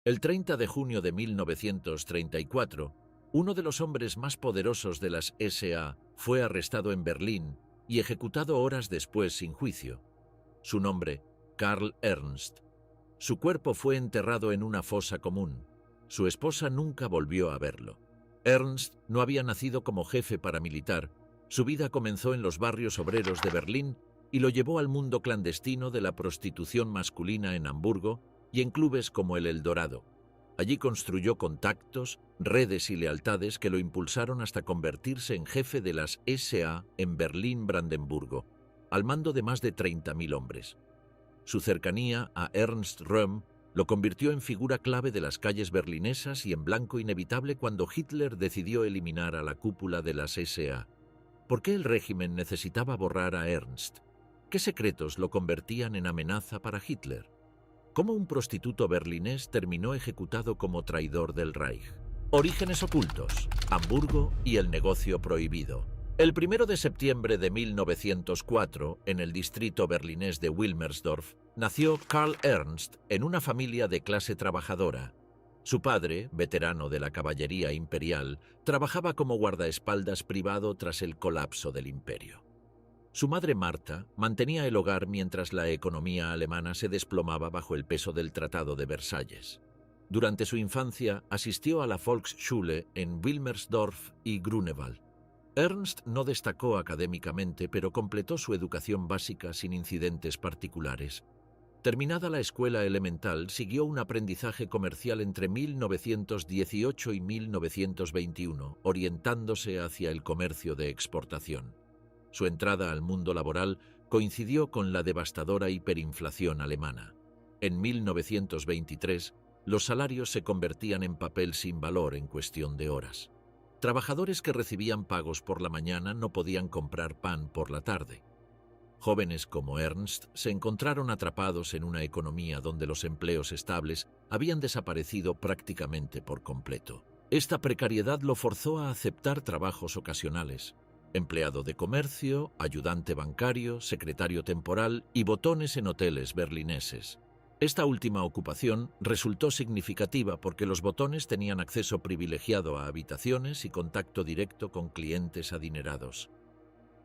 El 30 de junio de 1934, uno de los hombres más poderosos de las SA fue arrestado en Berlín y ejecutado horas después sin juicio. Su nombre, Karl Ernst. Su cuerpo fue enterrado en una fosa común. Su esposa nunca volvió a verlo. Ernst no había nacido como jefe paramilitar. Su vida comenzó en los barrios obreros de Berlín y lo llevó al mundo clandestino de la prostitución masculina en Hamburgo y en clubes como el Eldorado. Allí construyó contactos, redes y lealtades que lo impulsaron hasta convertirse en jefe de las SA en Berlín-Brandenburgo, al mando de más de 30.000 hombres. Su cercanía a Ernst Röhm lo convirtió en figura clave de las calles berlinesas y en blanco inevitable cuando Hitler decidió eliminar a la cúpula de las SA. ¿Por qué el régimen necesitaba borrar a Ernst? ¿Qué secretos lo convertían en amenaza para Hitler? ¿Cómo un prostituto berlinés terminó ejecutado como traidor del Reich? Orígenes ocultos, Hamburgo y el negocio prohibido. El 1 de septiembre de 1904, en el distrito berlinés de Wilmersdorf, nació Karl Ernst en una familia de clase trabajadora. Su padre, veterano de la caballería imperial, trabajaba como guardaespaldas privado tras el colapso del imperio. Su madre Marta mantenía el hogar mientras la economía alemana se desplomaba bajo el peso del Tratado de Versalles. Durante su infancia asistió a la Volksschule en Wilmersdorf y Grunewald. Ernst no destacó académicamente, pero completó su educación básica sin incidentes particulares. Terminada la escuela elemental, siguió un aprendizaje comercial entre 1918 y 1921, orientándose hacia el comercio de exportación. Su entrada al mundo laboral coincidió con la devastadora hiperinflación alemana. En 1923, los salarios se convertían en papel sin valor en cuestión de horas. Trabajadores que recibían pagos por la mañana no podían comprar pan por la tarde. Jóvenes como Ernst se encontraron atrapados en una economía donde los empleos estables habían desaparecido prácticamente por completo. Esta precariedad lo forzó a aceptar trabajos ocasionales: empleado de comercio, ayudante bancario, secretario temporal y botones en hoteles berlineses. Esta última ocupación resultó significativa porque los botones tenían acceso privilegiado a habitaciones y contacto directo con clientes adinerados.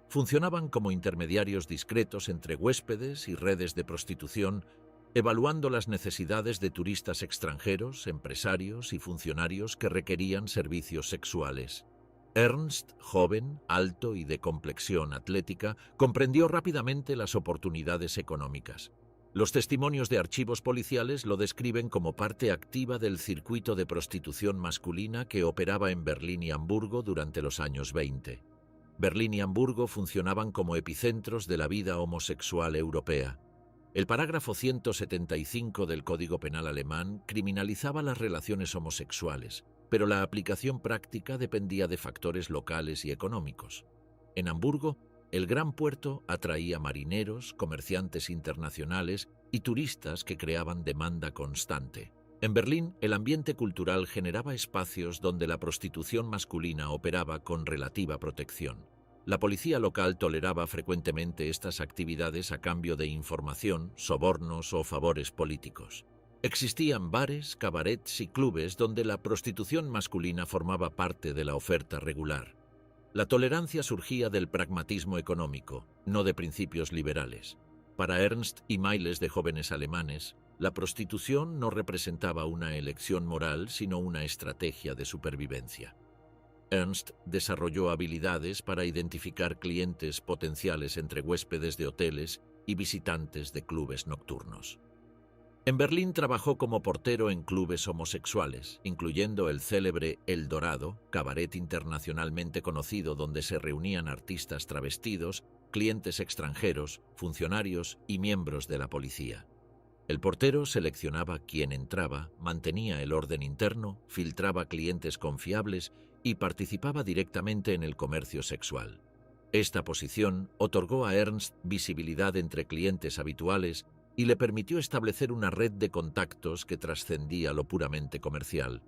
Funcionaban como intermediarios discretos entre huéspedes y redes de prostitución, evaluando las necesidades de turistas extranjeros, empresarios y funcionarios que requerían servicios sexuales. Ernst, joven, alto y de complexión atlética, comprendió rápidamente las oportunidades económicas. Los testimonios de archivos policiales lo describen como parte activa del circuito de prostitución masculina que operaba en Berlín y Hamburgo durante los años 20. Berlín y Hamburgo funcionaban como epicentros de la vida homosexual europea. El parágrafo 175 del Código Penal alemán criminalizaba las relaciones homosexuales, pero la aplicación práctica dependía de factores locales y económicos. En Hamburgo, el gran puerto atraía marineros, comerciantes internacionales y turistas que creaban demanda constante. En Berlín, el ambiente cultural generaba espacios donde la prostitución masculina operaba con relativa protección. La policía local toleraba frecuentemente estas actividades a cambio de información, sobornos o favores políticos. Existían bares, cabarets y clubes donde la prostitución masculina formaba parte de la oferta regular. La tolerancia surgía del pragmatismo económico, no de principios liberales. Para Ernst y miles de jóvenes alemanes, la prostitución no representaba una elección moral, sino una estrategia de supervivencia. Ernst desarrolló habilidades para identificar clientes potenciales entre huéspedes de hoteles y visitantes de clubes nocturnos. En Berlín trabajó como portero en clubes homosexuales, incluyendo el célebre Eldorado, cabaret internacionalmente conocido donde se reunían artistas travestidos, clientes extranjeros, funcionarios y miembros de la policía. El portero seleccionaba quién entraba, mantenía el orden interno, filtraba clientes confiables y participaba directamente en el comercio sexual. Esta posición otorgó a Ernst visibilidad entre clientes habituales y le permitió establecer una red de contactos que trascendía lo puramente comercial.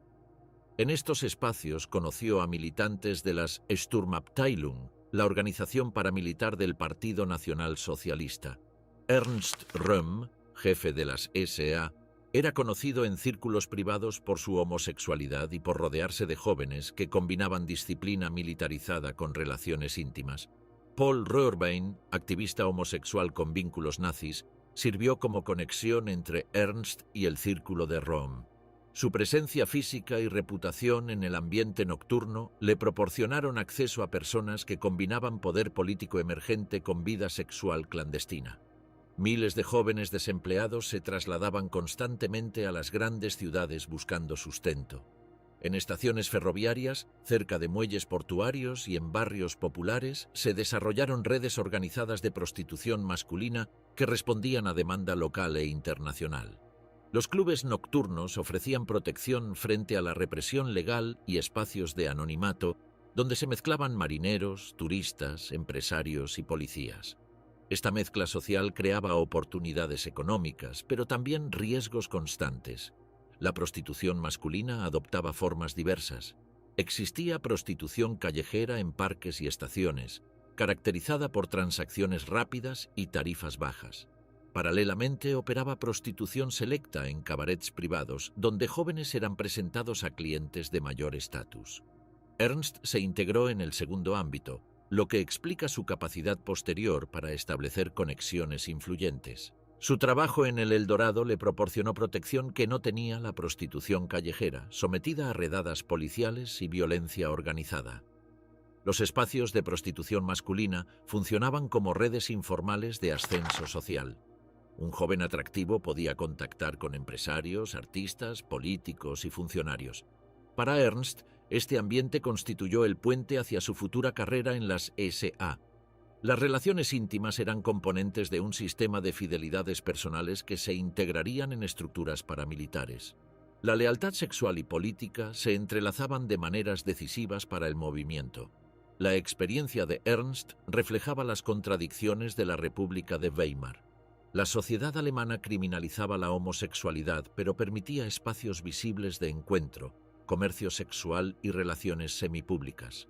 En estos espacios conoció a militantes de las Sturmabteilung, la organización paramilitar del Partido Nacional Socialista. Ernst Röhm, jefe de las SA, Era conocido en círculos privados por su homosexualidad y por rodearse de jóvenes que combinaban disciplina militarizada con relaciones íntimas. Paul Roerbein, activista homosexual con vínculos nazis, sirvió como conexión entre Ernst y el círculo de Rom. Su presencia física y reputación en el ambiente nocturno le proporcionaron acceso a personas que combinaban poder político emergente con vida sexual clandestina. Miles de jóvenes desempleados se trasladaban constantemente a las grandes ciudades buscando sustento. En estaciones ferroviarias, cerca de muelles portuarios y en barrios populares, se desarrollaron redes organizadas de prostitución masculina que respondían a demanda local e internacional. Los clubes nocturnos ofrecían protección frente a la represión legal y espacios de anonimato, donde se mezclaban marineros, turistas, empresarios y policías. Esta mezcla social creaba oportunidades económicas, pero también riesgos constantes. La prostitución masculina adoptaba formas diversas. Existía prostitución callejera en parques y estaciones, caracterizada por transacciones rápidas y tarifas bajas. Paralelamente operaba prostitución selecta en cabarets privados, donde jóvenes eran presentados a clientes de mayor estatus. Ernst se integró en el segundo ámbito, lo que explica su capacidad posterior para establecer conexiones influyentes. Su trabajo en el Eldorado le proporcionó protección que no tenía la prostitución callejera, sometida a redadas policiales y violencia organizada. Los espacios de prostitución masculina funcionaban como redes informales de ascenso social. Un joven atractivo podía contactar con empresarios, artistas, políticos y funcionarios. Para Ernst, este ambiente constituyó el puente hacia su futura carrera en las SA. Las relaciones íntimas eran componentes de un sistema de fidelidades personales que se integrarían en estructuras paramilitares. La lealtad sexual y política se entrelazaban de maneras decisivas para el movimiento. La experiencia de Ernst reflejaba las contradicciones de la República de Weimar. La sociedad alemana criminalizaba la homosexualidad, pero permitía espacios visibles de encuentro, comercio sexual y relaciones semipúblicas.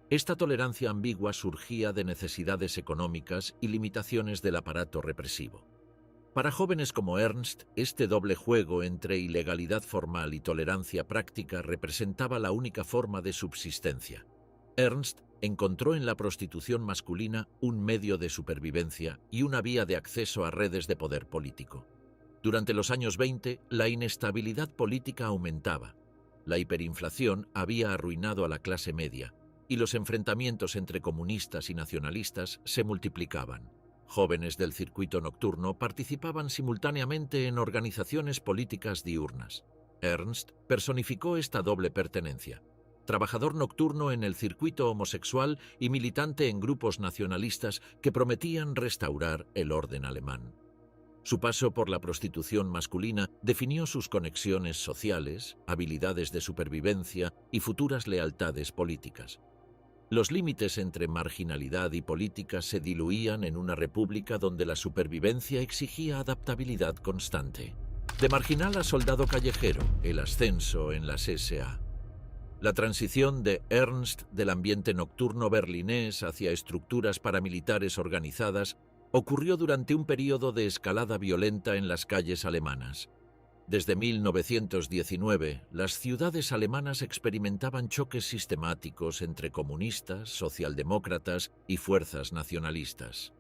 Esta tolerancia ambigua surgía de necesidades económicas y limitaciones del aparato represivo. Para jóvenes como Ernst, este doble juego entre ilegalidad formal y tolerancia práctica representaba la única forma de subsistencia. Ernst encontró en la prostitución masculina un medio de supervivencia y una vía de acceso a redes de poder político. Durante los años 20, la inestabilidad política aumentaba. La hiperinflación había arruinado a la clase media y los enfrentamientos entre comunistas y nacionalistas se multiplicaban. Jóvenes del circuito nocturno participaban simultáneamente en organizaciones políticas diurnas. Ernst personificó esta doble pertenencia. Trabajador nocturno en el circuito homosexual y militante en grupos nacionalistas que prometían restaurar el orden alemán. Su paso por la prostitución masculina definió sus conexiones sociales, habilidades de supervivencia y futuras lealtades políticas. Los límites entre marginalidad y política se diluían en una república donde la supervivencia exigía adaptabilidad constante. De marginal a soldado callejero, el ascenso en las SA. La transición de Ernst del ambiente nocturno berlinés hacia estructuras paramilitares organizadas ocurrió durante un periodo de escalada violenta en las calles alemanas. Desde 1919, las ciudades alemanas experimentaban choques sistemáticos entre comunistas, socialdemócratas y fuerzas nacionalistas.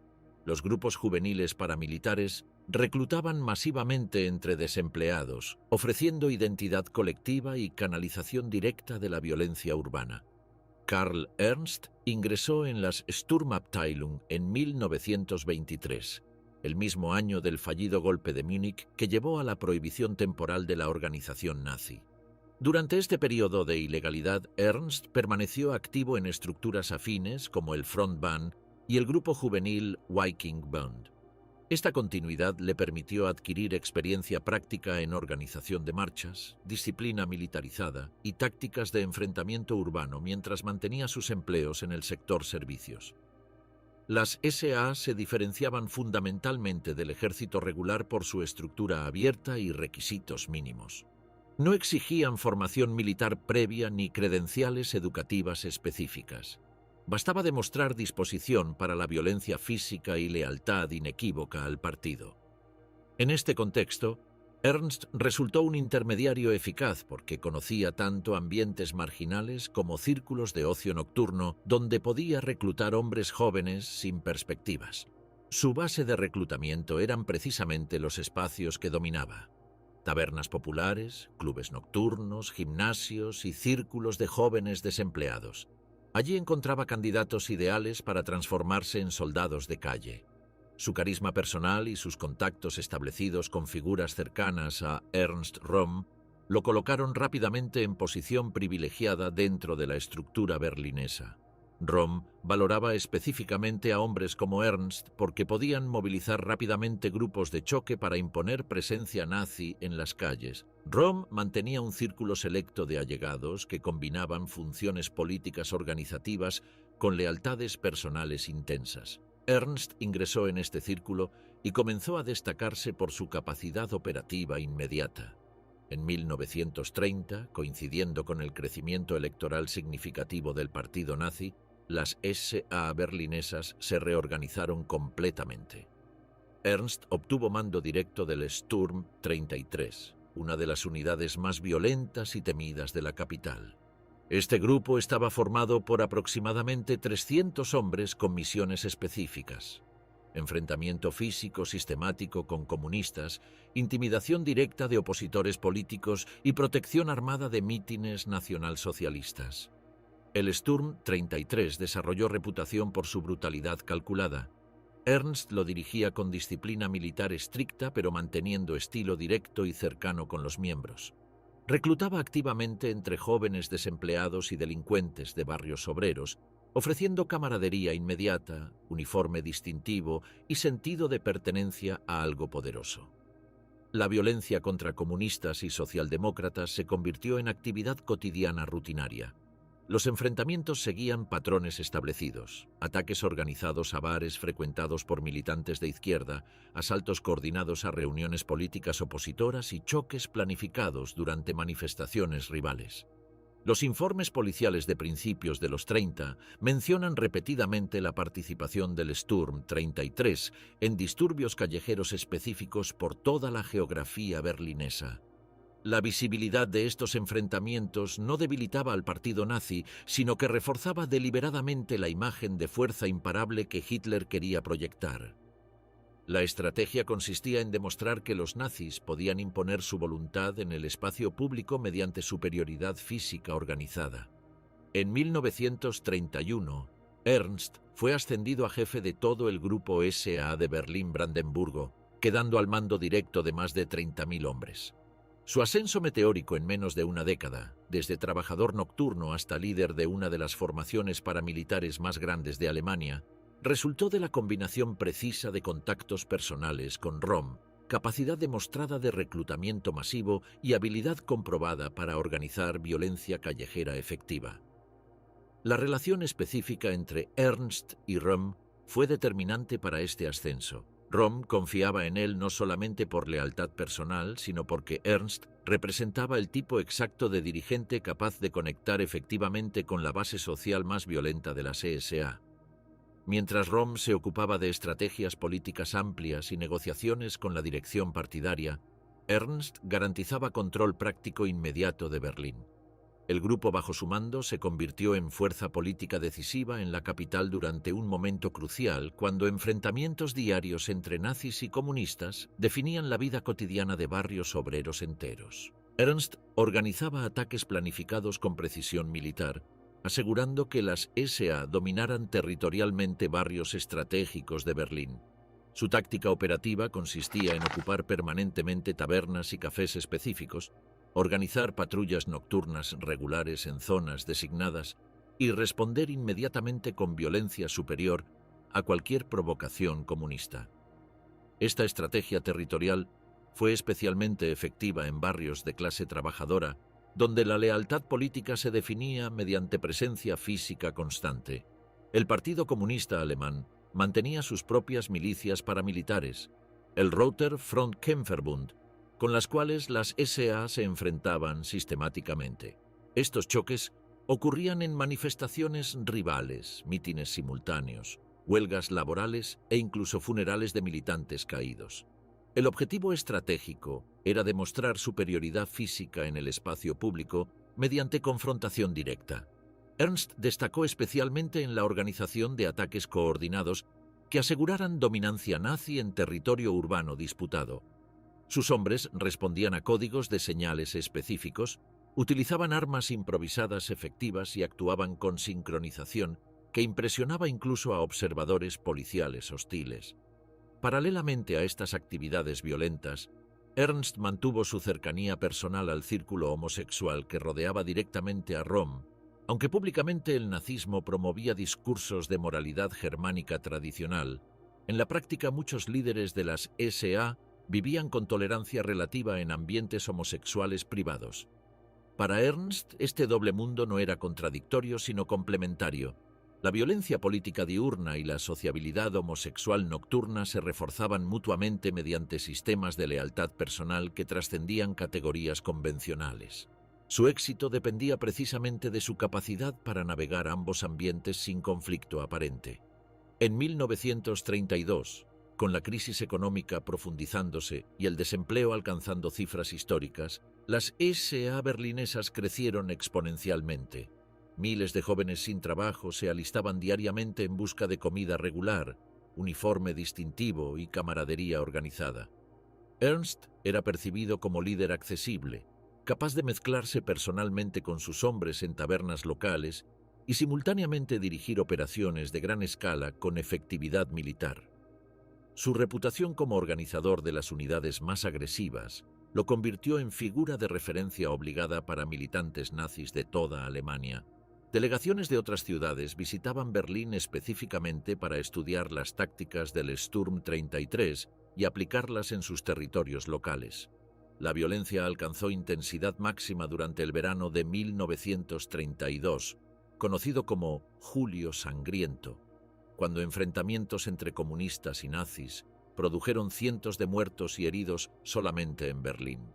Los grupos juveniles paramilitares reclutaban masivamente entre desempleados, ofreciendo identidad colectiva y canalización directa de la violencia urbana. Karl Ernst ingresó en las Sturmabteilung en 1923, el mismo año del fallido golpe de Múnich que llevó a la prohibición temporal de la organización nazi. Durante este periodo de ilegalidad, Ernst permaneció activo en estructuras afines como el Frontbahn y el grupo juvenil Viking Bund. Esta continuidad le permitió adquirir experiencia práctica en organización de marchas, disciplina militarizada y tácticas de enfrentamiento urbano mientras mantenía sus empleos en el sector servicios. Las SA se diferenciaban fundamentalmente del ejército regular por su estructura abierta y requisitos mínimos. No exigían formación militar previa ni credenciales educativas específicas. Bastaba demostrar disposición para la violencia física y lealtad inequívoca al partido. En este contexto, Ernst resultó un intermediario eficaz porque conocía tanto ambientes marginales como círculos de ocio nocturno donde podía reclutar hombres jóvenes sin perspectivas. Su base de reclutamiento eran precisamente los espacios que dominaba: tabernas populares, clubes nocturnos, gimnasios y círculos de jóvenes desempleados. Allí encontraba candidatos ideales para transformarse en soldados de calle. Su carisma personal y sus contactos establecidos con figuras cercanas a Ernst Röhm lo colocaron rápidamente en posición privilegiada dentro de la estructura berlinesa. Röhm valoraba específicamente a hombres como Ernst porque podían movilizar rápidamente grupos de choque para imponer presencia nazi en las calles. Röhm mantenía un círculo selecto de allegados que combinaban funciones políticas organizativas con lealtades personales intensas. Ernst ingresó en este círculo y comenzó a destacarse por su capacidad operativa inmediata. En 1930, coincidiendo con el crecimiento electoral significativo del partido nazi, las SA berlinesas se reorganizaron completamente. Ernst obtuvo mando directo del Sturm 33, una de las unidades más violentas y temidas de la capital. Este grupo estaba formado por aproximadamente 300 hombres con misiones específicas: enfrentamiento físico sistemático con comunistas, intimidación directa de opositores políticos y protección armada de mítines nacionalsocialistas. El Sturm 33 desarrolló reputación por su brutalidad calculada. Ernst lo dirigía con disciplina militar estricta, pero manteniendo estilo directo y cercano con los miembros. Reclutaba activamente entre jóvenes desempleados y delincuentes de barrios obreros, ofreciendo camaradería inmediata, uniforme distintivo y sentido de pertenencia a algo poderoso. La violencia contra comunistas y socialdemócratas se convirtió en actividad cotidiana rutinaria. Los enfrentamientos seguían patrones establecidos: ataques organizados a bares frecuentados por militantes de izquierda, asaltos coordinados a reuniones políticas opositoras y choques planificados durante manifestaciones rivales. Los informes policiales de principios de los 30 mencionan repetidamente la participación del Sturm 33 en disturbios callejeros específicos por toda la geografía berlinesa. La visibilidad de estos enfrentamientos no debilitaba al partido nazi, sino que reforzaba deliberadamente la imagen de fuerza imparable que Hitler quería proyectar. La estrategia consistía en demostrar que los nazis podían imponer su voluntad en el espacio público mediante superioridad física organizada. En 1931, Ernst fue ascendido a jefe de todo el grupo SA de Berlín-Brandenburgo, quedando al mando directo de más de 30.000 hombres. Su ascenso meteórico en menos de una década, desde trabajador nocturno hasta líder de una de las formaciones paramilitares más grandes de Alemania, resultó de la combinación precisa de contactos personales con Röhm, capacidad demostrada de reclutamiento masivo y habilidad comprobada para organizar violencia callejera efectiva. La relación específica entre Ernst y Röhm fue determinante para este ascenso. Röhm confiaba en él no solamente por lealtad personal, sino porque Ernst representaba el tipo exacto de dirigente capaz de conectar efectivamente con la base social más violenta de la SA. Mientras Röhm se ocupaba de estrategias políticas amplias y negociaciones con la dirección partidaria, Ernst garantizaba control práctico inmediato de Berlín. El grupo bajo su mando se convirtió en fuerza política decisiva en la capital durante un momento crucial, cuando enfrentamientos diarios entre nazis y comunistas definían la vida cotidiana de barrios obreros enteros. Ernst organizaba ataques planificados con precisión militar, asegurando que las SA dominaran territorialmente barrios estratégicos de Berlín. Su táctica operativa consistía en ocupar permanentemente tabernas y cafés específicos, organizar patrullas nocturnas regulares en zonas designadas y responder inmediatamente con violencia superior a cualquier provocación comunista. Esta estrategia territorial fue especialmente efectiva en barrios de clase trabajadora, donde la lealtad política se definía mediante presencia física constante. El Partido Comunista Alemán mantenía sus propias milicias paramilitares, el Roter Frontkämpferbund, con las cuales las SA se enfrentaban sistemáticamente. Estos choques ocurrían en manifestaciones rivales, mítines simultáneos, huelgas laborales e incluso funerales de militantes caídos. El objetivo estratégico era demostrar superioridad física en el espacio público mediante confrontación directa. Ernst destacó especialmente en la organización de ataques coordinados que aseguraran dominancia nazi en territorio urbano disputado. Sus hombres respondían a códigos de señales específicos, utilizaban armas improvisadas efectivas y actuaban con sincronización que impresionaba incluso a observadores policiales hostiles. Paralelamente a estas actividades violentas, Ernst mantuvo su cercanía personal al círculo homosexual que rodeaba directamente a Röhm, aunque públicamente el nazismo promovía discursos de moralidad germánica tradicional. En la práctica muchos líderes de las SA vivían con tolerancia relativa en ambientes homosexuales privados. Para Ernst, este doble mundo no era contradictorio sino complementario. La violencia política diurna y la sociabilidad homosexual nocturna se reforzaban mutuamente mediante sistemas de lealtad personal que trascendían categorías convencionales. Su éxito dependía precisamente de su capacidad para navegar ambos ambientes sin conflicto aparente. En 1932, con la crisis económica profundizándose y el desempleo alcanzando cifras históricas, las SA berlinesas crecieron exponencialmente. Miles de jóvenes sin trabajo se alistaban diariamente en busca de comida regular, uniforme distintivo y camaradería organizada. Ernst era percibido como líder accesible, capaz de mezclarse personalmente con sus hombres en tabernas locales y simultáneamente dirigir operaciones de gran escala con efectividad militar. Su reputación como organizador de las unidades más agresivas lo convirtió en figura de referencia obligada para militantes nazis de toda Alemania. Delegaciones de otras ciudades visitaban Berlín específicamente para estudiar las tácticas del Sturm 33 y aplicarlas en sus territorios locales. La violencia alcanzó intensidad máxima durante el verano de 1932, conocido como Julio Sangriento, cuando enfrentamientos entre comunistas y nazis produjeron cientos de muertos y heridos solamente en Berlín.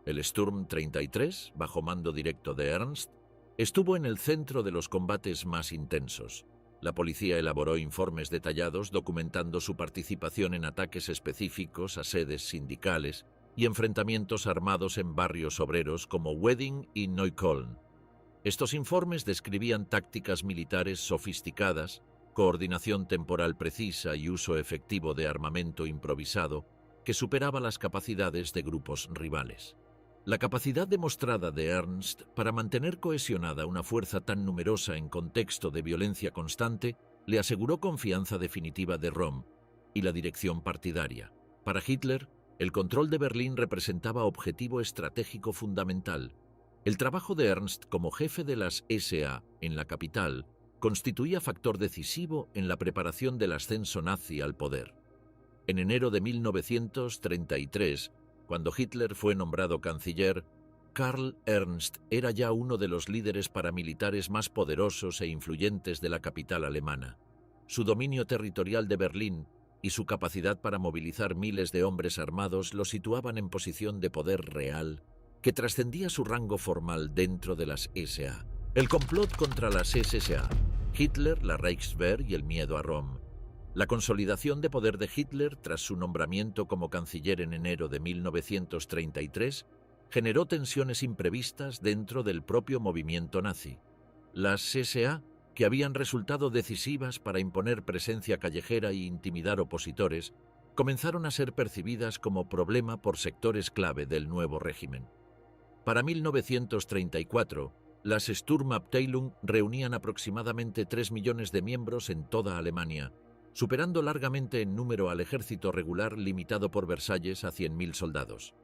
El Sturm 33, bajo mando directo de Ernst, estuvo en el centro de los combates más intensos. La policía elaboró informes detallados documentando su participación en ataques específicos a sedes sindicales y enfrentamientos armados en barrios obreros como Wedding y Neukölln. Estos informes describían tácticas militares sofisticadas, coordinación temporal precisa y uso efectivo de armamento improvisado que superaba las capacidades de grupos rivales. La capacidad demostrada de Ernst para mantener cohesionada una fuerza tan numerosa en contexto de violencia constante le aseguró confianza definitiva de Röhm y la dirección partidaria. Para Hitler, el control de Berlín representaba objetivo estratégico fundamental. El trabajo de Ernst como jefe de las SA en la capital constituía factor decisivo en la preparación del ascenso nazi al poder. En enero de 1933, cuando Hitler fue nombrado canciller, Karl Ernst era ya uno de los líderes paramilitares más poderosos e influyentes de la capital alemana. Su dominio territorial de Berlín y su capacidad para movilizar miles de hombres armados lo situaban en posición de poder real que trascendía su rango formal dentro de las SA. El complot contra las SSA, Hitler, la Reichswehr y el miedo a Röhm. La consolidación de poder de Hitler tras su nombramiento como canciller en enero de 1933 generó tensiones imprevistas dentro del propio movimiento nazi. Las SA, que habían resultado decisivas para imponer presencia callejera e intimidar opositores, comenzaron a ser percibidas como problema por sectores clave del nuevo régimen. Para 1934, las Sturmabteilung reunían aproximadamente 3 millones de miembros en toda Alemania, superando largamente en número al ejército regular limitado por Versalles a 100.000 soldados.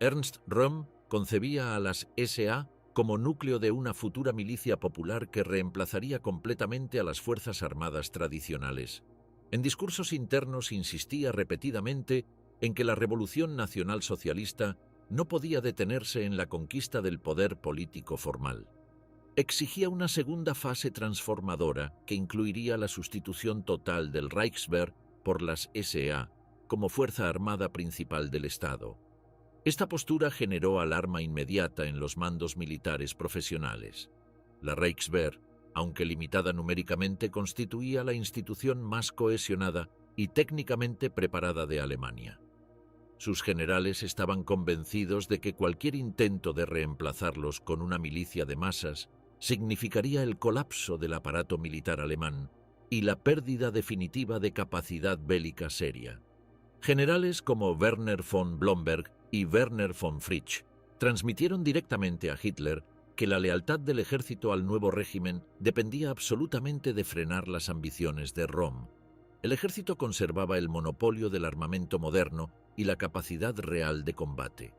Ernst Röhm concebía a las SA como núcleo de una futura milicia popular que reemplazaría completamente a las fuerzas armadas tradicionales. En discursos internos insistía repetidamente en que la revolución nacionalsocialista no podía detenerse en la conquista del poder político formal. Exigía una segunda fase transformadora que incluiría la sustitución total del Reichswehr por las SA como fuerza armada principal del Estado. Esta postura generó alarma inmediata en los mandos militares profesionales. La Reichswehr, aunque limitada numéricamente, constituía la institución más cohesionada y técnicamente preparada de Alemania. Sus generales estaban convencidos de que cualquier intento de reemplazarlos con una milicia de masas significaría el colapso del aparato militar alemán y la pérdida definitiva de capacidad bélica seria. Generales como Werner von Blomberg y Werner von Fritsch transmitieron directamente a Hitler que la lealtad del ejército al nuevo régimen dependía absolutamente de frenar las ambiciones de Röhm. El ejército conservaba el monopolio del armamento moderno y la capacidad real de combate.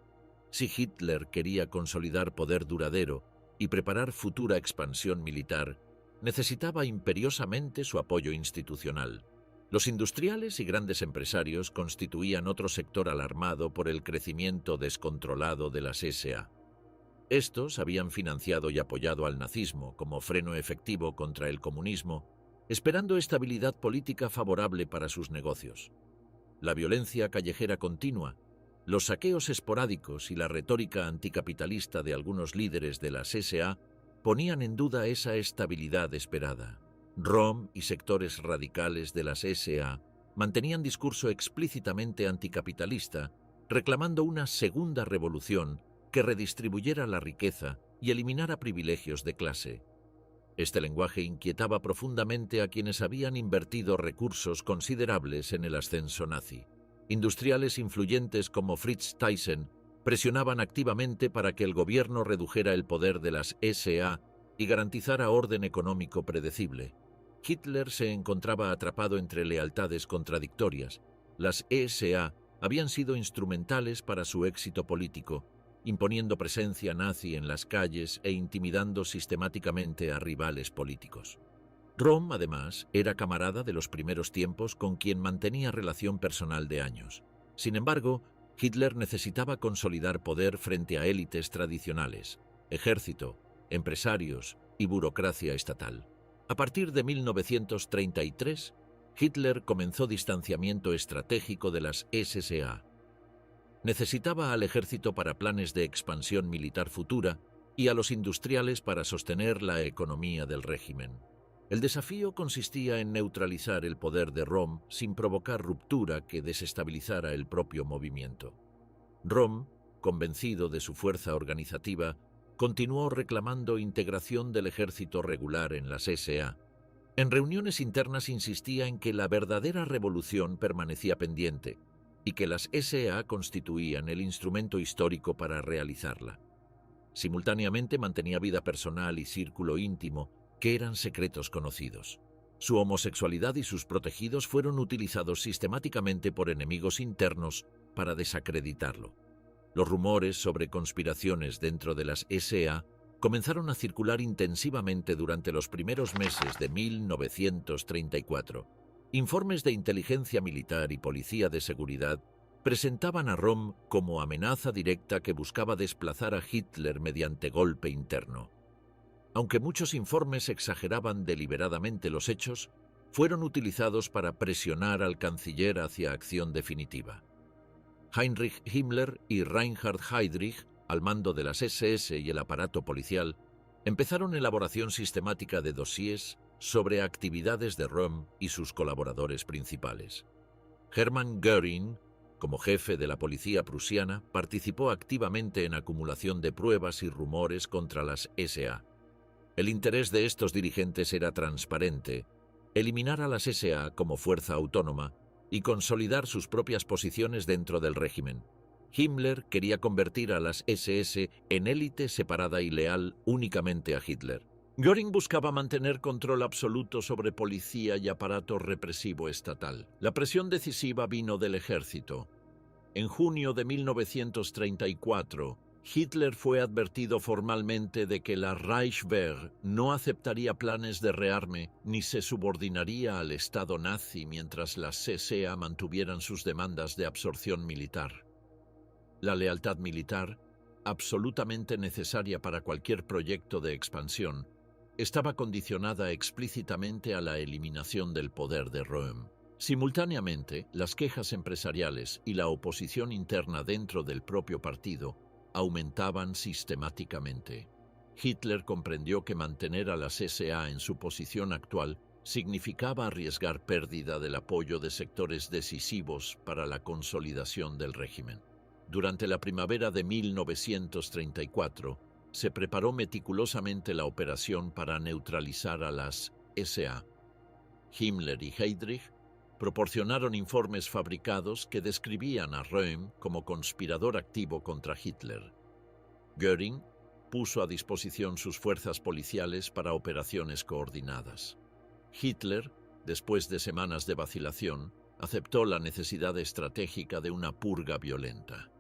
Si Hitler quería consolidar poder duradero y preparar futura expansión militar, necesitaba imperiosamente su apoyo institucional. Los industriales y grandes empresarios constituían otro sector alarmado por el crecimiento descontrolado de las SA. Estos habían financiado y apoyado al nazismo como freno efectivo contra el comunismo, esperando estabilidad política favorable para sus negocios. La violencia callejera continua, los saqueos esporádicos y la retórica anticapitalista de algunos líderes de las SA ponían en duda esa estabilidad esperada. Röhm y sectores radicales de las SA mantenían discurso explícitamente anticapitalista, reclamando una segunda revolución que redistribuyera la riqueza y eliminara privilegios de clase. Este lenguaje inquietaba profundamente a quienes habían invertido recursos considerables en el ascenso nazi. Industriales influyentes como Fritz Thyssen presionaban activamente para que el gobierno redujera el poder de las SA y garantizara orden económico predecible. Hitler se encontraba atrapado entre lealtades contradictorias. Las SA habían sido instrumentales para su éxito político, imponiendo presencia nazi en las calles e intimidando sistemáticamente a rivales políticos. Röhm, además, era camarada de los primeros tiempos con quien mantenía relación personal de años. Sin embargo, Hitler necesitaba consolidar poder frente a élites tradicionales, ejército, empresarios y burocracia estatal. A partir de 1933, Hitler comenzó distanciamiento estratégico de las SSA. Necesitaba al ejército para planes de expansión militar futura y a los industriales para sostener la economía del régimen. El desafío consistía en neutralizar el poder de Röhm sin provocar ruptura que desestabilizara el propio movimiento. Röhm, convencido de su fuerza organizativa, continuó reclamando integración del ejército regular en las SA. En reuniones internas insistía en que la verdadera revolución permanecía pendiente y que las SA constituían el instrumento histórico para realizarla. Simultáneamente mantenía vida personal y círculo íntimo, que eran secretos conocidos. Su homosexualidad y sus protegidos fueron utilizados sistemáticamente por enemigos internos para desacreditarlo. Los rumores sobre conspiraciones dentro de las SA comenzaron a circular intensivamente durante los primeros meses de 1934. Informes de inteligencia militar y policía de seguridad presentaban a Röhm como amenaza directa que buscaba desplazar a Hitler mediante golpe interno. Aunque muchos informes exageraban deliberadamente los hechos, fueron utilizados para presionar al canciller hacia acción definitiva. Heinrich Himmler y Reinhard Heydrich, al mando de las SS y el aparato policial, empezaron elaboración sistemática de dossiers sobre actividades de Röhm y sus colaboradores principales. Hermann Göring, como jefe de la policía prusiana, participó activamente en acumulación de pruebas y rumores contra las SA. El interés de estos dirigentes era transparente: eliminar a las SA como fuerza autónoma y consolidar sus propias posiciones dentro del régimen. Himmler quería convertir a las SS en élite separada y leal únicamente a Hitler. Göring buscaba mantener control absoluto sobre policía y aparato represivo estatal. La presión decisiva vino del ejército. En junio de 1934, Hitler fue advertido formalmente de que la Reichswehr no aceptaría planes de rearme ni se subordinaría al Estado nazi mientras las SA mantuvieran sus demandas de absorción militar. La lealtad militar, absolutamente necesaria para cualquier proyecto de expansión, estaba condicionada explícitamente a la eliminación del poder de Röhm. Simultáneamente, las quejas empresariales y la oposición interna dentro del propio partido aumentaban sistemáticamente. Hitler comprendió que mantener a las SA en su posición actual significaba arriesgar pérdida del apoyo de sectores decisivos para la consolidación del régimen. Durante la primavera de 1934, se preparó meticulosamente la operación para neutralizar a las SA. Himmler y Heydrich proporcionaron informes fabricados que describían a Röhm como conspirador activo contra Hitler. Göring puso a disposición sus fuerzas policiales para operaciones coordinadas. Hitler, después de semanas de vacilación, aceptó la necesidad estratégica de una purga violenta.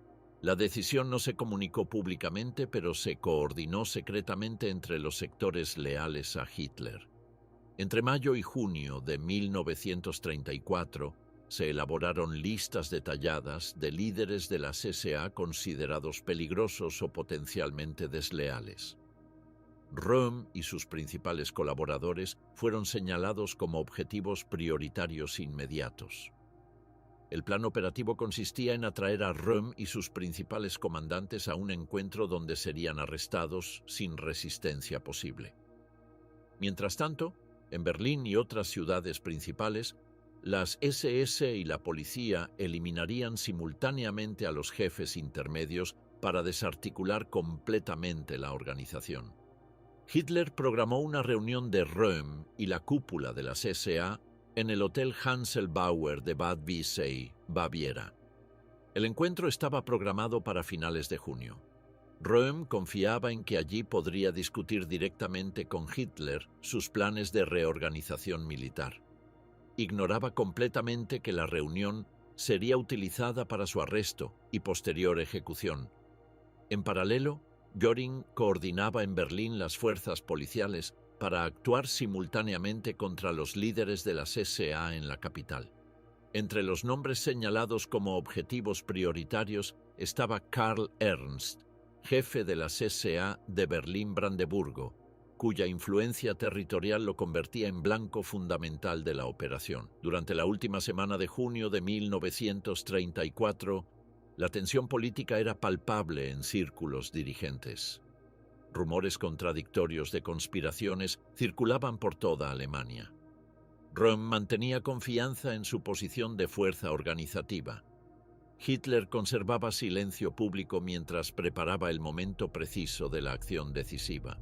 La decisión no se comunicó públicamente, pero se coordinó secretamente entre los sectores leales a Hitler. Entre mayo y junio de 1934, se elaboraron listas detalladas de líderes de las SA considerados peligrosos o potencialmente desleales. Röhm y sus principales colaboradores fueron señalados como objetivos prioritarios inmediatos. El plan operativo consistía en atraer a Röhm y sus principales comandantes a un encuentro donde serían arrestados sin resistencia posible. Mientras tanto, en Berlín y otras ciudades principales, las SS y la policía eliminarían simultáneamente a los jefes intermedios para desarticular completamente la organización. Hitler programó una reunión de Röhm y la cúpula de las SA en el Hotel Hanselbauer de Bad Wiessee, Baviera. El encuentro estaba programado para finales de junio. Röhm confiaba en que allí podría discutir directamente con Hitler sus planes de reorganización militar. Ignoraba completamente que la reunión sería utilizada para su arresto y posterior ejecución. En paralelo, Göring coordinaba en Berlín las fuerzas policiales para actuar simultáneamente contra los líderes de las SA en la capital. Entre los nombres señalados como objetivos prioritarios estaba Karl Ernst, jefe de las SA de Berlín-Brandeburgo, cuya influencia territorial lo convertía en blanco fundamental de la operación. Durante la última semana de junio de 1934, la tensión política era palpable en círculos dirigentes. Rumores contradictorios de conspiraciones circulaban por toda Alemania. Röhm mantenía confianza en su posición de fuerza organizativa. Hitler conservaba silencio público mientras preparaba el momento preciso de la acción decisiva.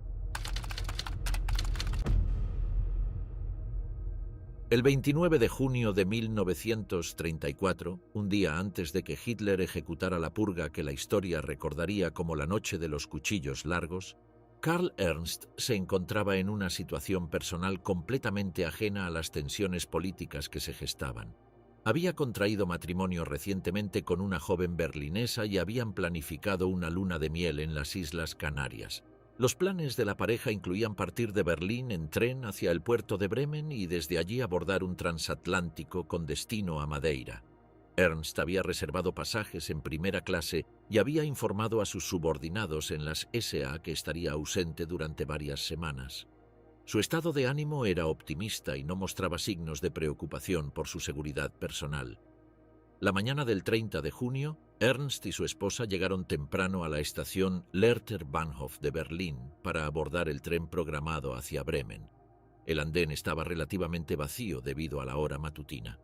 El 29 de junio de 1934, un día antes de que Hitler ejecutara la purga que la historia recordaría como la Noche de los Cuchillos Largos, Karl Ernst se encontraba en una situación personal completamente ajena a las tensiones políticas que se gestaban. Había contraído matrimonio recientemente con una joven berlinesa y habían planificado una luna de miel en las Islas Canarias. Los planes de la pareja incluían partir de Berlín en tren hacia el puerto de Bremen y desde allí abordar un transatlántico con destino a Madeira. Ernst había reservado pasajes en primera clase y había informado a sus subordinados en las SA que estaría ausente durante varias semanas. Su estado de ánimo era optimista y no mostraba signos de preocupación por su seguridad personal. La mañana del 30 de junio, Ernst y su esposa llegaron temprano a la estación Lehrter Bahnhof de Berlín para abordar el tren programado hacia Bremen. El andén estaba relativamente vacío debido a la hora matutina.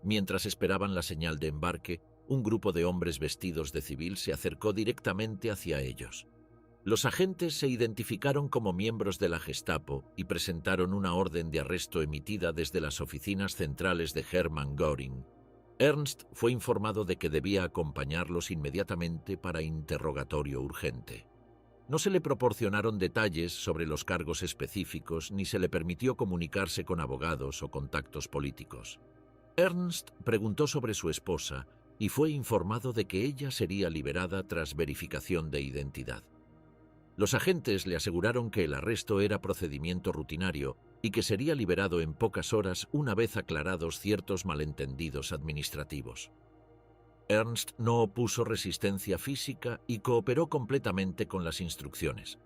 Mientras esperaban la señal de embarque, un grupo de hombres vestidos de civil se acercó directamente hacia ellos. Los agentes se identificaron como miembros de la Gestapo y presentaron una orden de arresto emitida desde las oficinas centrales de Hermann Göring. Ernst fue informado de que debía acompañarlos inmediatamente para interrogatorio urgente. No se le proporcionaron detalles sobre los cargos específicos ni se le permitió comunicarse con abogados o contactos políticos. Ernst preguntó sobre su esposa y fue informado de que ella sería liberada tras verificación de identidad. Los agentes le aseguraron que el arresto era procedimiento rutinario y que sería liberado en pocas horas una vez aclarados ciertos malentendidos administrativos. Ernst no opuso resistencia física y cooperó completamente con las instrucciones.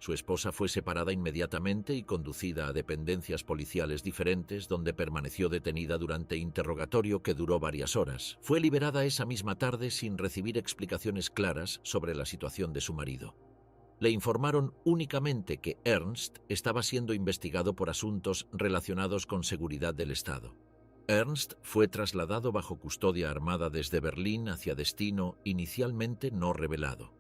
Su esposa fue separada inmediatamente y conducida a dependencias policiales diferentes, donde permaneció detenida durante interrogatorio que duró varias horas. Fue liberada esa misma tarde sin recibir explicaciones claras sobre la situación de su marido. Le informaron únicamente que Ernst estaba siendo investigado por asuntos relacionados con seguridad del Estado. Ernst fue trasladado bajo custodia armada desde Berlín hacia destino inicialmente no revelado.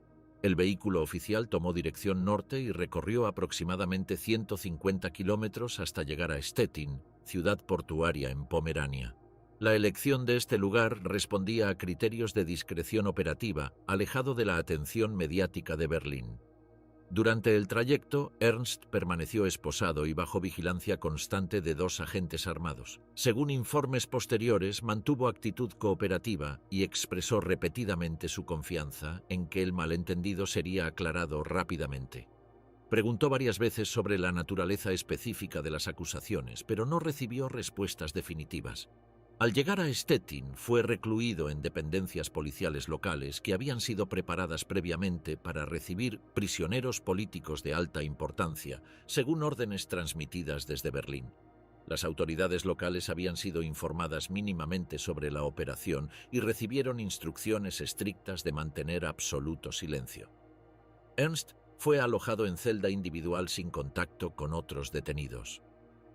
El vehículo oficial tomó dirección norte y recorrió aproximadamente 150 kilómetros hasta llegar a Stettin, ciudad portuaria en Pomerania. La elección de este lugar respondía a criterios de discreción operativa, alejado de la atención mediática de Berlín. Durante el trayecto, Ernst permaneció esposado y bajo vigilancia constante de 2 agentes armados. Según informes posteriores, mantuvo actitud cooperativa y expresó repetidamente su confianza en que el malentendido sería aclarado rápidamente. Preguntó varias veces sobre la naturaleza específica de las acusaciones, pero no recibió respuestas definitivas. Al llegar a Stettin, fue recluido en dependencias policiales locales que habían sido preparadas previamente para recibir prisioneros políticos de alta importancia, según órdenes transmitidas desde Berlín. Las autoridades locales habían sido informadas mínimamente sobre la operación y recibieron instrucciones estrictas de mantener absoluto silencio. Ernst fue alojado en celda individual sin contacto con otros detenidos.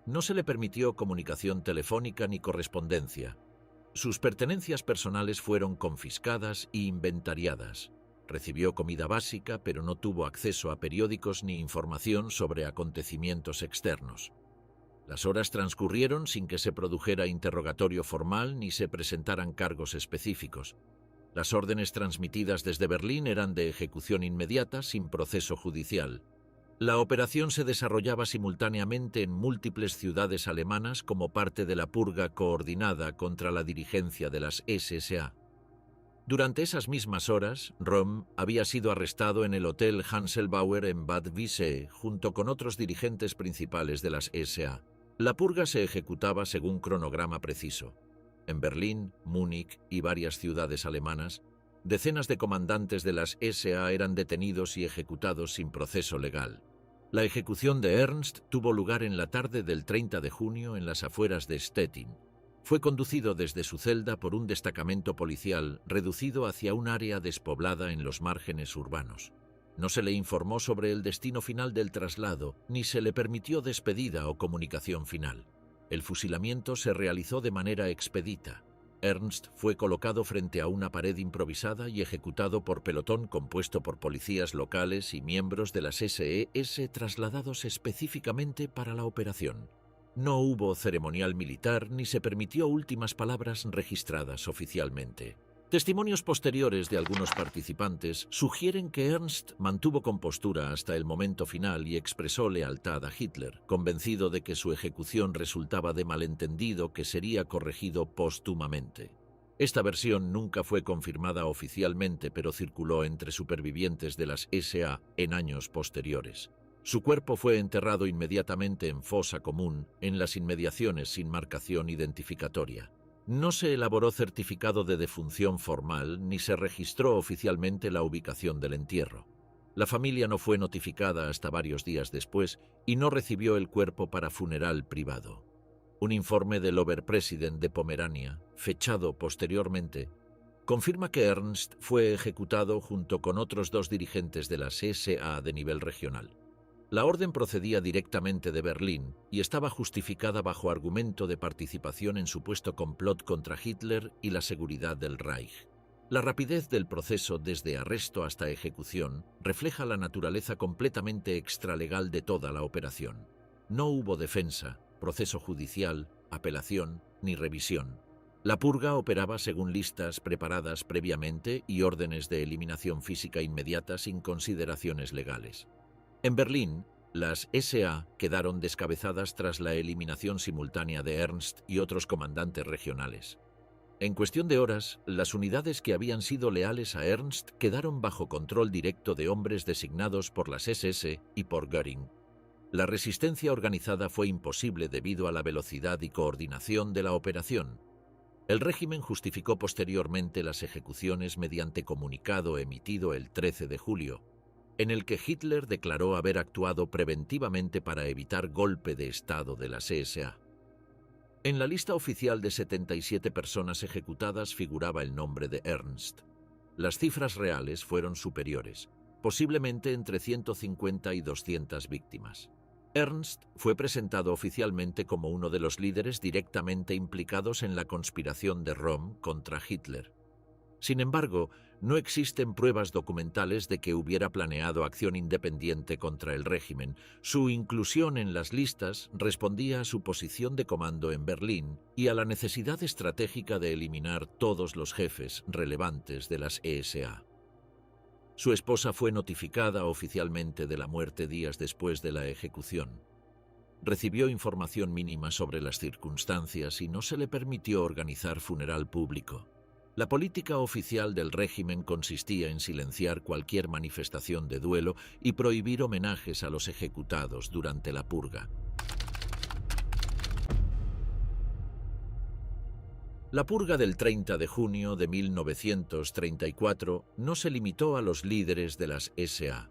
No se le permitió comunicación telefónica ni correspondencia. Sus pertenencias personales fueron confiscadas e inventariadas. Recibió comida básica, pero no tuvo acceso a periódicos ni información sobre acontecimientos externos. Las horas transcurrieron sin que se produjera interrogatorio formal ni se presentaran cargos específicos. Las órdenes transmitidas desde Berlín eran de ejecución inmediata sin proceso judicial. La operación se desarrollaba simultáneamente en múltiples ciudades alemanas como parte de la purga coordinada contra la dirigencia de las SSA. Durante esas mismas horas, Röhm había sido arrestado en el Hotel Hanselbauer en Bad Wiessee junto con otros dirigentes principales de las SA. La purga se ejecutaba según cronograma preciso. En Berlín, Múnich y varias ciudades alemanas, decenas de comandantes de las SA eran detenidos y ejecutados sin proceso legal. La ejecución de Ernst tuvo lugar en la tarde del 30 de junio en las afueras de Stettin. Fue conducido desde su celda por un destacamento policial reducido hacia un área despoblada en los márgenes urbanos. No se le informó sobre el destino final del traslado, ni se le permitió despedida o comunicación final. El fusilamiento se realizó de manera expedita. Ernst fue colocado frente a una pared improvisada y ejecutado por pelotón compuesto por policías locales y miembros de las SS trasladados específicamente para la operación. No hubo ceremonial militar ni se permitió últimas palabras registradas oficialmente. Testimonios posteriores de algunos participantes sugieren que Ernst mantuvo compostura hasta el momento final y expresó lealtad a Hitler, convencido de que su ejecución resultaba de malentendido que sería corregido póstumamente. Esta versión nunca fue confirmada oficialmente, pero circuló entre supervivientes de las SA en años posteriores. Su cuerpo fue enterrado inmediatamente en fosa común en las inmediaciones sin marcación identificatoria. No se elaboró certificado de defunción formal ni se registró oficialmente la ubicación del entierro. La familia no fue notificada hasta varios días después y no recibió el cuerpo para funeral privado. Un informe del Oberpräsident de Pomerania, fechado posteriormente, confirma que Ernst fue ejecutado junto con otros 2 dirigentes de las SA de nivel regional. La orden procedía directamente de Berlín y estaba justificada bajo argumento de participación en supuesto complot contra Hitler y la seguridad del Reich. La rapidez del proceso desde arresto hasta ejecución refleja la naturaleza completamente extralegal de toda la operación. No hubo defensa, proceso judicial, apelación ni revisión. La purga operaba según listas preparadas previamente y órdenes de eliminación física inmediata sin consideraciones legales. En Berlín, las SA quedaron descabezadas tras la eliminación simultánea de Ernst y otros comandantes regionales. En cuestión de horas, las unidades que habían sido leales a Ernst quedaron bajo control directo de hombres designados por las SS y por Göring. La resistencia organizada fue imposible debido a la velocidad y coordinación de la operación. El régimen justificó posteriormente las ejecuciones mediante comunicado emitido el 13 de julio, en el que Hitler declaró haber actuado preventivamente para evitar golpe de Estado de las SA. En la lista oficial de 77 personas ejecutadas figuraba el nombre de Ernst. Las cifras reales fueron superiores. posiblemente entre 150 y 200 víctimas. Ernst fue presentado oficialmente como uno de los líderes directamente implicados en la conspiración de Röhm contra Hitler. Sin embargo, no existen pruebas documentales de que hubiera planeado acción independiente contra el régimen. Su inclusión en las listas respondía a su posición de comando en Berlín y a la necesidad estratégica de eliminar todos los jefes relevantes de las ESA. Su esposa fue notificada oficialmente de la muerte días después de la ejecución. Recibió información mínima sobre las circunstancias y no se le permitió organizar funeral público. La política oficial del régimen consistía en silenciar cualquier manifestación de duelo y prohibir homenajes a los ejecutados durante la purga. La purga del 30 de junio de 1934 no se limitó a los líderes de las SA.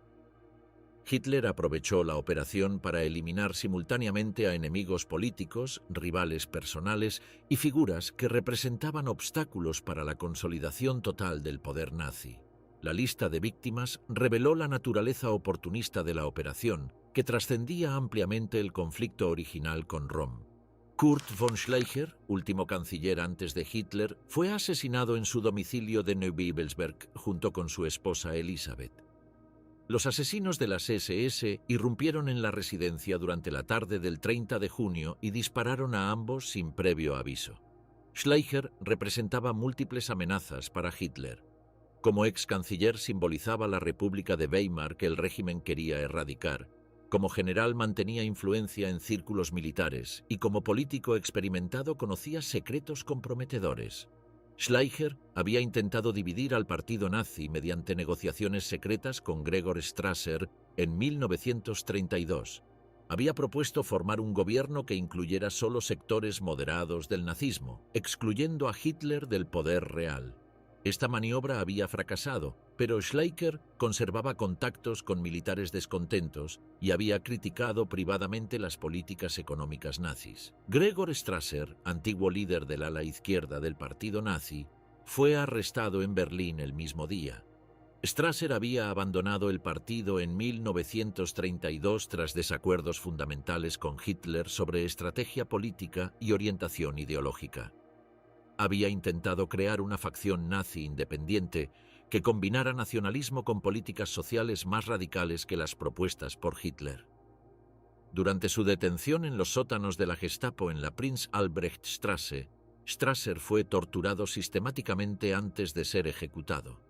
Hitler aprovechó la operación para eliminar simultáneamente a enemigos políticos, rivales personales y figuras que representaban obstáculos para la consolidación total del poder nazi. La lista de víctimas reveló la naturaleza oportunista de la operación, que trascendía ampliamente el conflicto original con Röhm. Kurt von Schleicher, último canciller antes de Hitler, fue asesinado en su domicilio de Neubibelsberg junto con su esposa Elisabeth. Los asesinos de las SS irrumpieron en la residencia durante la tarde del 30 de junio y dispararon a ambos sin previo aviso. Schleicher representaba múltiples amenazas para Hitler. Como ex canciller simbolizaba la República de Weimar que el régimen quería erradicar. Como general mantenía influencia en círculos militares y como político experimentado conocía secretos comprometedores. Schleicher había intentado dividir al partido nazi mediante negociaciones secretas con Gregor Strasser en 1932. Había propuesto formar un gobierno que incluyera solo sectores moderados del nazismo, excluyendo a Hitler del poder real. Esta maniobra había fracasado, pero Schleicher conservaba contactos con militares descontentos y había criticado privadamente las políticas económicas nazis. Gregor Strasser, antiguo líder del ala izquierda del partido nazi, fue arrestado en Berlín el mismo día. Strasser había abandonado el partido en 1932 tras desacuerdos fundamentales con Hitler sobre estrategia política y orientación ideológica. Había intentado crear una facción nazi independiente que combinara nacionalismo con políticas sociales más radicales que las propuestas por Hitler. Durante su detención en los sótanos de la Gestapo en la Prinz-Albrecht-Straße, Strasser fue torturado sistemáticamente antes de ser ejecutado.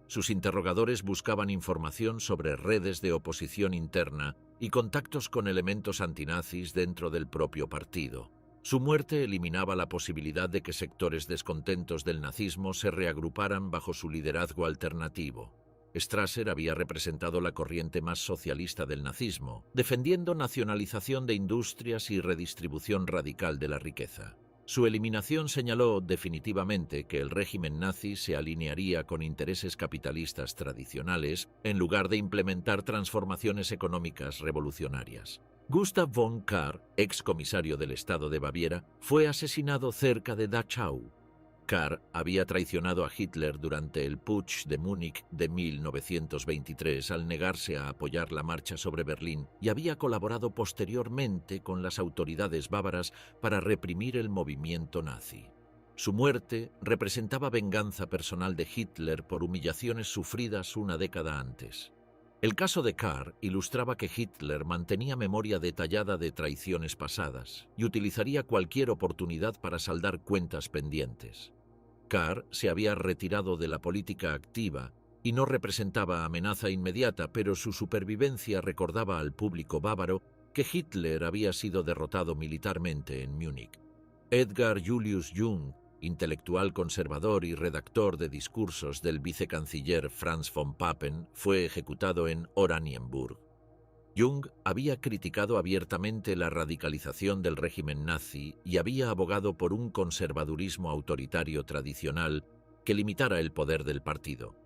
Sus interrogadores buscaban información sobre redes de oposición interna y contactos con elementos antinazis dentro del propio partido. Su muerte eliminaba la posibilidad de que sectores descontentos del nazismo se reagruparan bajo su liderazgo alternativo. Strasser había representado la corriente más socialista del nazismo, defendiendo nacionalización de industrias y redistribución radical de la riqueza. Su eliminación señaló definitivamente que el régimen nazi se alinearía con intereses capitalistas tradicionales en lugar de implementar transformaciones económicas revolucionarias. Gustav von Kahr, ex comisario del Estado de Baviera, fue asesinado cerca de Dachau. Kahr había traicionado a Hitler durante el Putsch de Múnich de 1923 al negarse a apoyar la marcha sobre Berlín y había colaborado posteriormente con las autoridades bávaras para reprimir el movimiento nazi. Su muerte representaba venganza personal de Hitler por humillaciones sufridas una década antes. El caso de Kahr ilustraba que Hitler mantenía memoria detallada de traiciones pasadas y utilizaría cualquier oportunidad para saldar cuentas pendientes. Kahr se había retirado de la política activa y no representaba amenaza inmediata, pero su supervivencia recordaba al público bávaro que Hitler había sido derrotado militarmente en Múnich. Edgar Julius Jung, intelectual conservador y redactor de discursos del vicecanciller Franz von Papen, fue ejecutado en Oranienburg. Jung había criticado abiertamente la radicalización del régimen nazi y había abogado por un conservadurismo autoritario tradicional que limitara el poder del partido.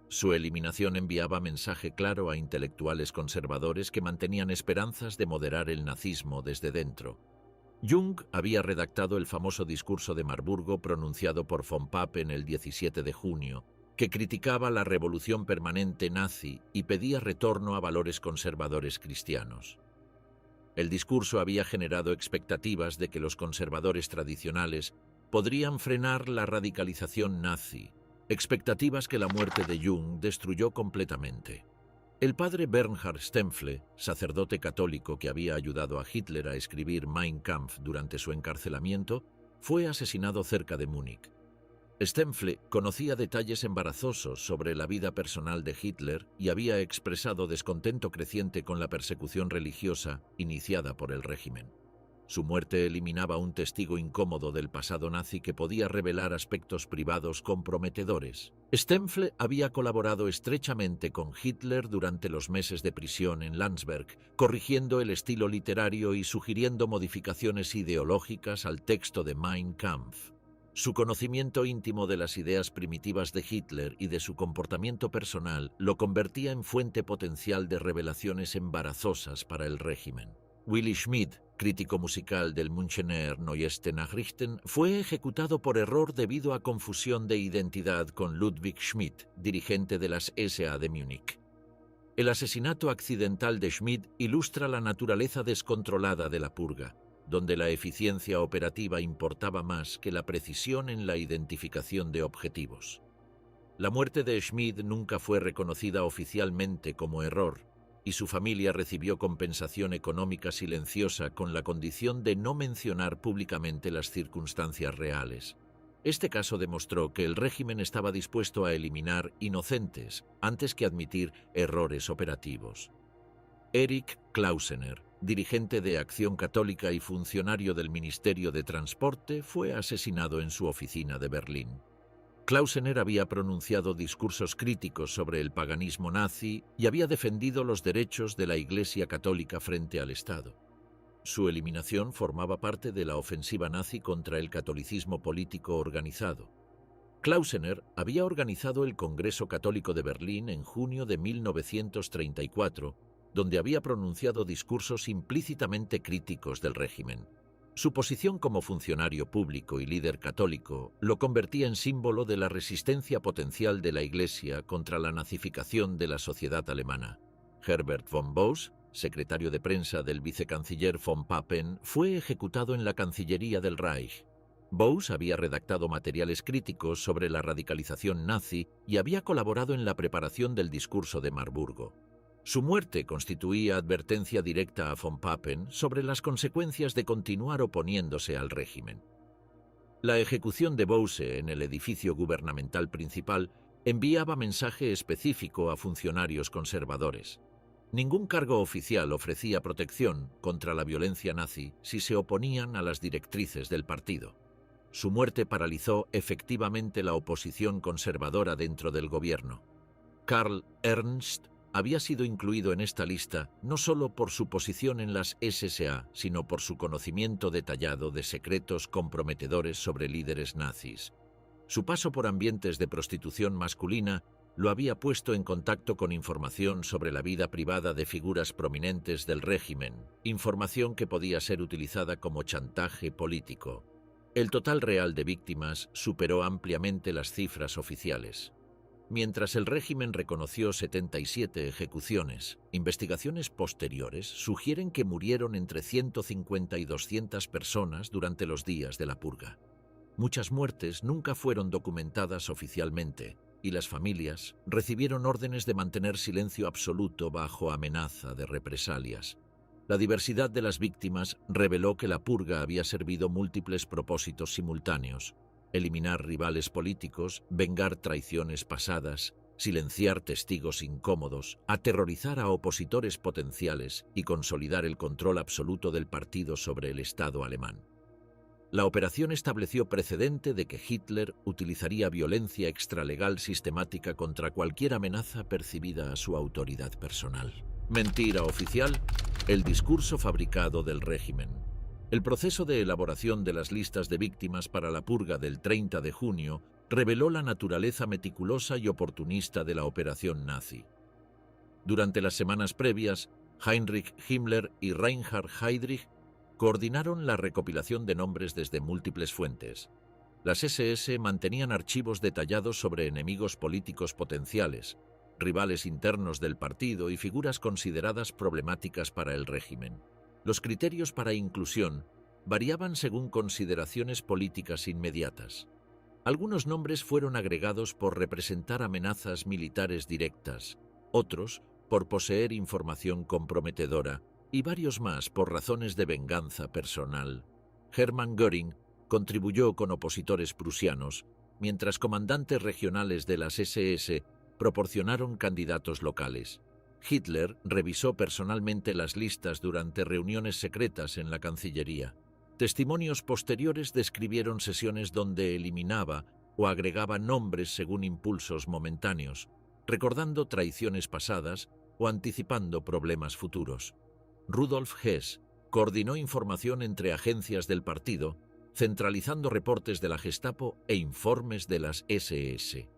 Su eliminación enviaba mensaje claro a intelectuales conservadores que mantenían esperanzas de moderar el nazismo desde dentro. Jung había redactado el famoso discurso de Marburgo pronunciado por von Papen el 17 de junio, que criticaba la revolución permanente nazi y pedía retorno a valores conservadores cristianos. El discurso había generado expectativas de que los conservadores tradicionales podrían frenar la radicalización nazi, expectativas que la muerte de Jung destruyó completamente. El padre Bernhard Stempfle, sacerdote católico que había ayudado a Hitler a escribir Mein Kampf durante su encarcelamiento, fue asesinado cerca de Múnich. Stempfle conocía detalles embarazosos sobre la vida personal de Hitler y había expresado descontento creciente con la persecución religiosa iniciada por el régimen. Su muerte eliminaba un testigo incómodo del pasado nazi que podía revelar aspectos privados comprometedores. Stempfle había colaborado estrechamente con Hitler durante los meses de prisión en Landsberg, corrigiendo el estilo literario y sugiriendo modificaciones ideológicas al texto de Mein Kampf. Su conocimiento íntimo de las ideas primitivas de Hitler y de su comportamiento personal lo convertía en fuente potencial de revelaciones embarazosas para el régimen. Willy Schmidt, crítico musical del Münchener Neueste Nachrichten, fue ejecutado por error debido a confusión de identidad con Ludwig Schmidt, dirigente de las SA de Múnich. El asesinato accidental de Schmidt ilustra la naturaleza descontrolada de la purga, donde la eficiencia operativa importaba más que la precisión en la identificación de objetivos. La muerte de Schmidt nunca fue reconocida oficialmente como error, y su familia recibió compensación económica silenciosa con la condición de no mencionar públicamente las circunstancias reales. Este caso demostró que el régimen estaba dispuesto a eliminar inocentes antes que admitir errores operativos. Erich Klausener, dirigente de Acción Católica y funcionario del Ministerio de Transporte, fue asesinado en su oficina de Berlín. Klausener había pronunciado discursos críticos sobre el paganismo nazi y había defendido los derechos de la Iglesia Católica frente al Estado. Su eliminación formaba parte de la ofensiva nazi contra el catolicismo político organizado. Klausener había organizado el Congreso Católico de Berlín en junio de 1934, donde había pronunciado discursos implícitamente críticos del régimen. Su posición como funcionario público y líder católico lo convertía en símbolo de la resistencia potencial de la Iglesia contra la nazificación de la sociedad alemana. Herbert von Boos, secretario de prensa del vicecanciller von Papen, fue ejecutado en la Cancillería del Reich. Boos había redactado materiales críticos sobre la radicalización nazi y había colaborado en la preparación del discurso de Marburgo. Su muerte constituía advertencia directa a von Papen sobre las consecuencias de continuar oponiéndose al régimen. La ejecución de Bose en el edificio gubernamental principal enviaba mensaje específico a funcionarios conservadores. Ningún cargo oficial ofrecía protección contra la violencia nazi si se oponían a las directrices del partido. Su muerte paralizó efectivamente la oposición conservadora dentro del gobierno. Karl Ernst había sido incluido en esta lista no solo por su posición en las SA, sino por su conocimiento detallado de secretos comprometedores sobre líderes nazis. Su paso por ambientes de prostitución masculina lo había puesto en contacto con información sobre la vida privada de figuras prominentes del régimen, información que podía ser utilizada como chantaje político. El total real de víctimas superó ampliamente las cifras oficiales. Mientras el régimen reconoció 77 ejecuciones, investigaciones posteriores sugieren que murieron entre 150 y 200 personas durante los días de la purga. Muchas muertes nunca fueron documentadas oficialmente, y las familias recibieron órdenes de mantener silencio absoluto bajo amenaza de represalias. La diversidad de las víctimas reveló que la purga había servido múltiples propósitos simultáneos: eliminar rivales políticos, vengar traiciones pasadas, silenciar testigos incómodos, aterrorizar a opositores potenciales y consolidar el control absoluto del partido sobre el Estado alemán. La operación estableció precedente de que Hitler utilizaría violencia extralegal sistemática contra cualquier amenaza percibida a su autoridad personal. Mentira oficial: el discurso fabricado del régimen. El proceso de elaboración de las listas de víctimas para la purga del 30 de junio reveló la naturaleza meticulosa y oportunista de la operación nazi. Durante las semanas previas, Heinrich Himmler y Reinhard Heydrich coordinaron la recopilación de nombres desde múltiples fuentes. Las SS mantenían archivos detallados sobre enemigos políticos potenciales, rivales internos del partido y figuras consideradas problemáticas para el régimen. Los criterios para inclusión variaban según consideraciones políticas inmediatas. Algunos nombres fueron agregados por representar amenazas militares directas, otros por poseer información comprometedora y varios más por razones de venganza personal. Hermann Göring contribuyó con opositores prusianos, mientras comandantes regionales de las SS proporcionaron candidatos locales. Hitler revisó personalmente las listas durante reuniones secretas en la Cancillería. Testimonios posteriores describieron sesiones donde eliminaba o agregaba nombres según impulsos momentáneos, recordando traiciones pasadas o anticipando problemas futuros. Rudolf Hess coordinó información entre agencias del partido, centralizando reportes de la Gestapo e informes de las SS.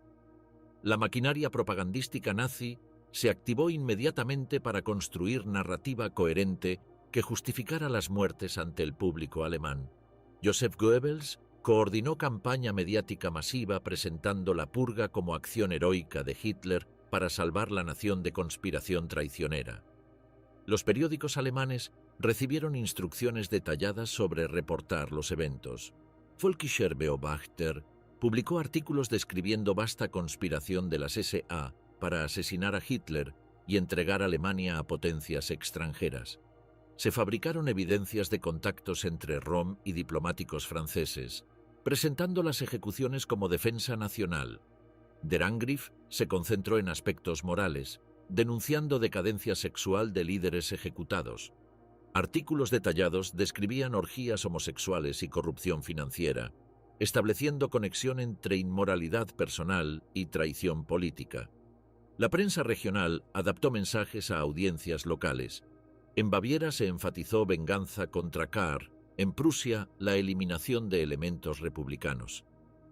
La maquinaria propagandística nazi se activó inmediatamente para construir narrativa coherente que justificara las muertes ante el público alemán. Joseph Goebbels coordinó campaña mediática masiva presentando la purga como acción heroica de Hitler para salvar la nación de conspiración traicionera. Los periódicos alemanes recibieron instrucciones detalladas sobre reportar los eventos. Völkischer Beobachter publicó artículos describiendo vasta conspiración de las SA para asesinar a Hitler y entregar Alemania a potencias extranjeras. Se fabricaron evidencias de contactos entre Rom y diplomáticos franceses, presentando las ejecuciones como defensa nacional. Der Angriff se concentró en aspectos morales, denunciando decadencia sexual de líderes ejecutados. Artículos detallados describían orgías homosexuales y corrupción financiera, estableciendo conexión entre inmoralidad personal y traición política. La prensa regional adaptó mensajes a audiencias locales. En Baviera se enfatizó venganza contra Kahr, en Prusia la eliminación de elementos republicanos.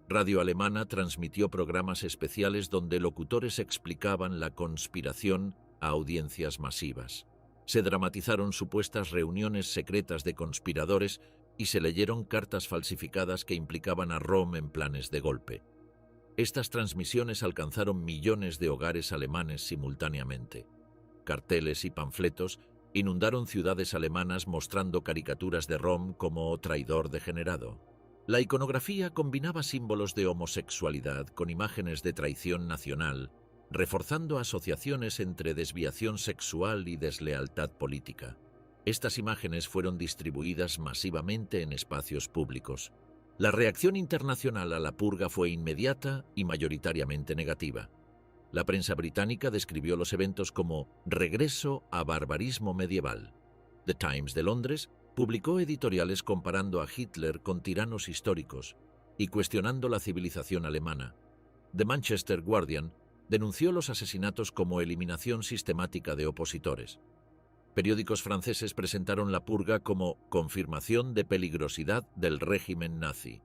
Radio Alemana transmitió programas especiales donde locutores explicaban la conspiración a audiencias masivas. Se dramatizaron supuestas reuniones secretas de conspiradores y se leyeron cartas falsificadas que implicaban a Rom en planes de golpe. Estas transmisiones alcanzaron millones de hogares alemanes simultáneamente. Carteles y panfletos inundaron ciudades alemanas mostrando caricaturas de Rom como traidor degenerado. La iconografía combinaba símbolos de homosexualidad con imágenes de traición nacional, reforzando asociaciones entre desviación sexual y deslealtad política. Estas imágenes fueron distribuidas masivamente en espacios públicos. La reacción internacional a la purga fue inmediata y mayoritariamente negativa. La prensa británica describió los eventos como regreso a barbarismo medieval. The Times de Londres publicó editoriales comparando a Hitler con tiranos históricos y cuestionando la civilización alemana. The Manchester Guardian denunció los asesinatos como eliminación sistemática de opositores. Periódicos franceses presentaron la purga como confirmación de peligrosidad del régimen nazi.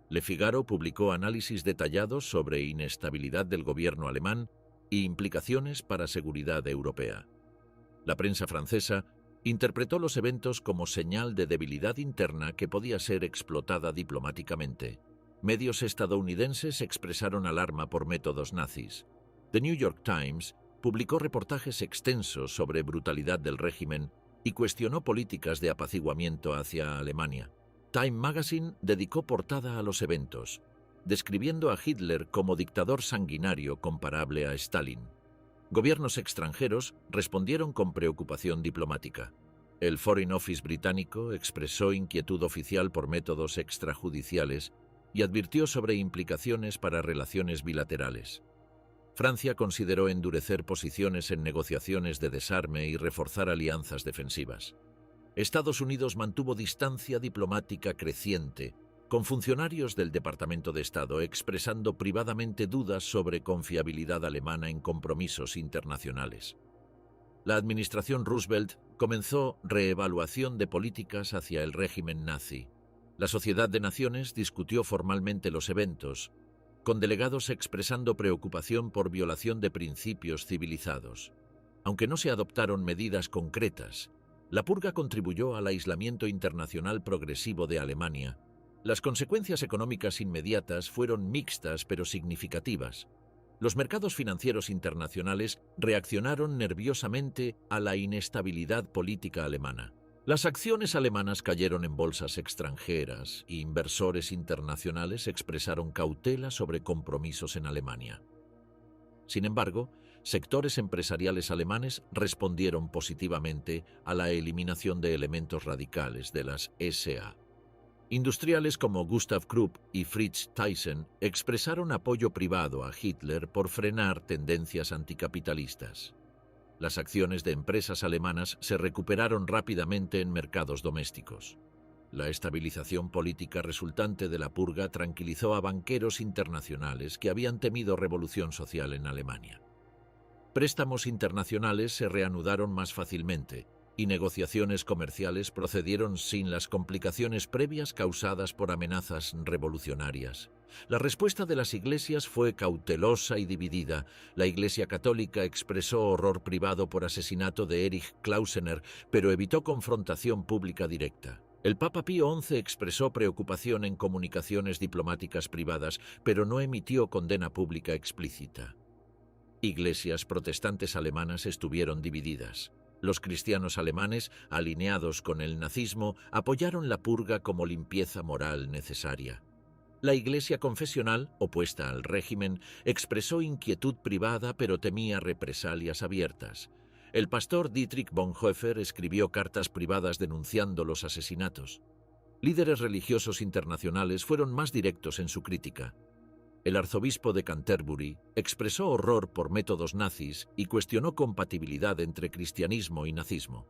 Le Figaro publicó análisis detallados sobre inestabilidad del gobierno alemán y implicaciones para seguridad europea. La prensa francesa interpretó los eventos como señal de debilidad interna que podía ser explotada diplomáticamente. Medios estadounidenses expresaron alarma por métodos nazis. The New York Times publicó reportajes extensos sobre brutalidad del régimen y cuestionó políticas de apaciguamiento hacia Alemania. Time Magazine dedicó portada a los eventos, describiendo a Hitler como dictador sanguinario comparable a Stalin. Gobiernos extranjeros respondieron con preocupación diplomática. El Foreign Office británico expresó inquietud oficial por métodos extrajudiciales y advirtió sobre implicaciones para relaciones bilaterales. Francia consideró endurecer posiciones en negociaciones de desarme y reforzar alianzas defensivas. Estados Unidos mantuvo distancia diplomática creciente, con funcionarios del Departamento de Estado expresando privadamente dudas sobre confiabilidad alemana en compromisos internacionales. La administración Roosevelt comenzó reevaluación de políticas hacia el régimen nazi. La Sociedad de Naciones discutió formalmente los eventos, con delegados expresando preocupación por violación de principios civilizados. Aunque no se adoptaron medidas concretas, la purga contribuyó al aislamiento internacional progresivo de Alemania, Las consecuencias económicas inmediatas fueron mixtas pero significativas. Los mercados financieros internacionales reaccionaron nerviosamente a la inestabilidad política alemana. Las acciones alemanas cayeron en bolsas extranjeras y inversores internacionales expresaron cautela sobre compromisos en Alemania. Sin embargo, sectores empresariales alemanes respondieron positivamente a la eliminación de elementos radicales de las SA. Industriales como Gustav Krupp y Fritz Thyssen expresaron apoyo privado a Hitler por frenar tendencias anticapitalistas. Las acciones de empresas alemanas se recuperaron rápidamente en mercados domésticos. La estabilización política resultante de la purga tranquilizó a banqueros internacionales que habían temido revolución social en Alemania. Préstamos internacionales se reanudaron más fácilmente y negociaciones comerciales procedieron sin las complicaciones previas causadas por amenazas revolucionarias. La respuesta de las iglesias fue cautelosa y dividida. La Iglesia Católica expresó horror privado por asesinato de Erich Klausener, pero evitó confrontación pública directa. El Papa Pío XI expresó preocupación en comunicaciones diplomáticas privadas, pero no emitió condena pública explícita. Iglesias protestantes alemanas estuvieron divididas. Los cristianos alemanes, alineados con el nazismo, apoyaron la purga como limpieza moral necesaria. La Iglesia confesional, opuesta al régimen, expresó inquietud privada pero temía represalias abiertas. El pastor Dietrich Bonhoeffer escribió cartas privadas denunciando los asesinatos. Líderes religiosos internacionales fueron más directos en su crítica. El arzobispo de Canterbury expresó horror por métodos nazis y cuestionó compatibilidad entre cristianismo y nazismo.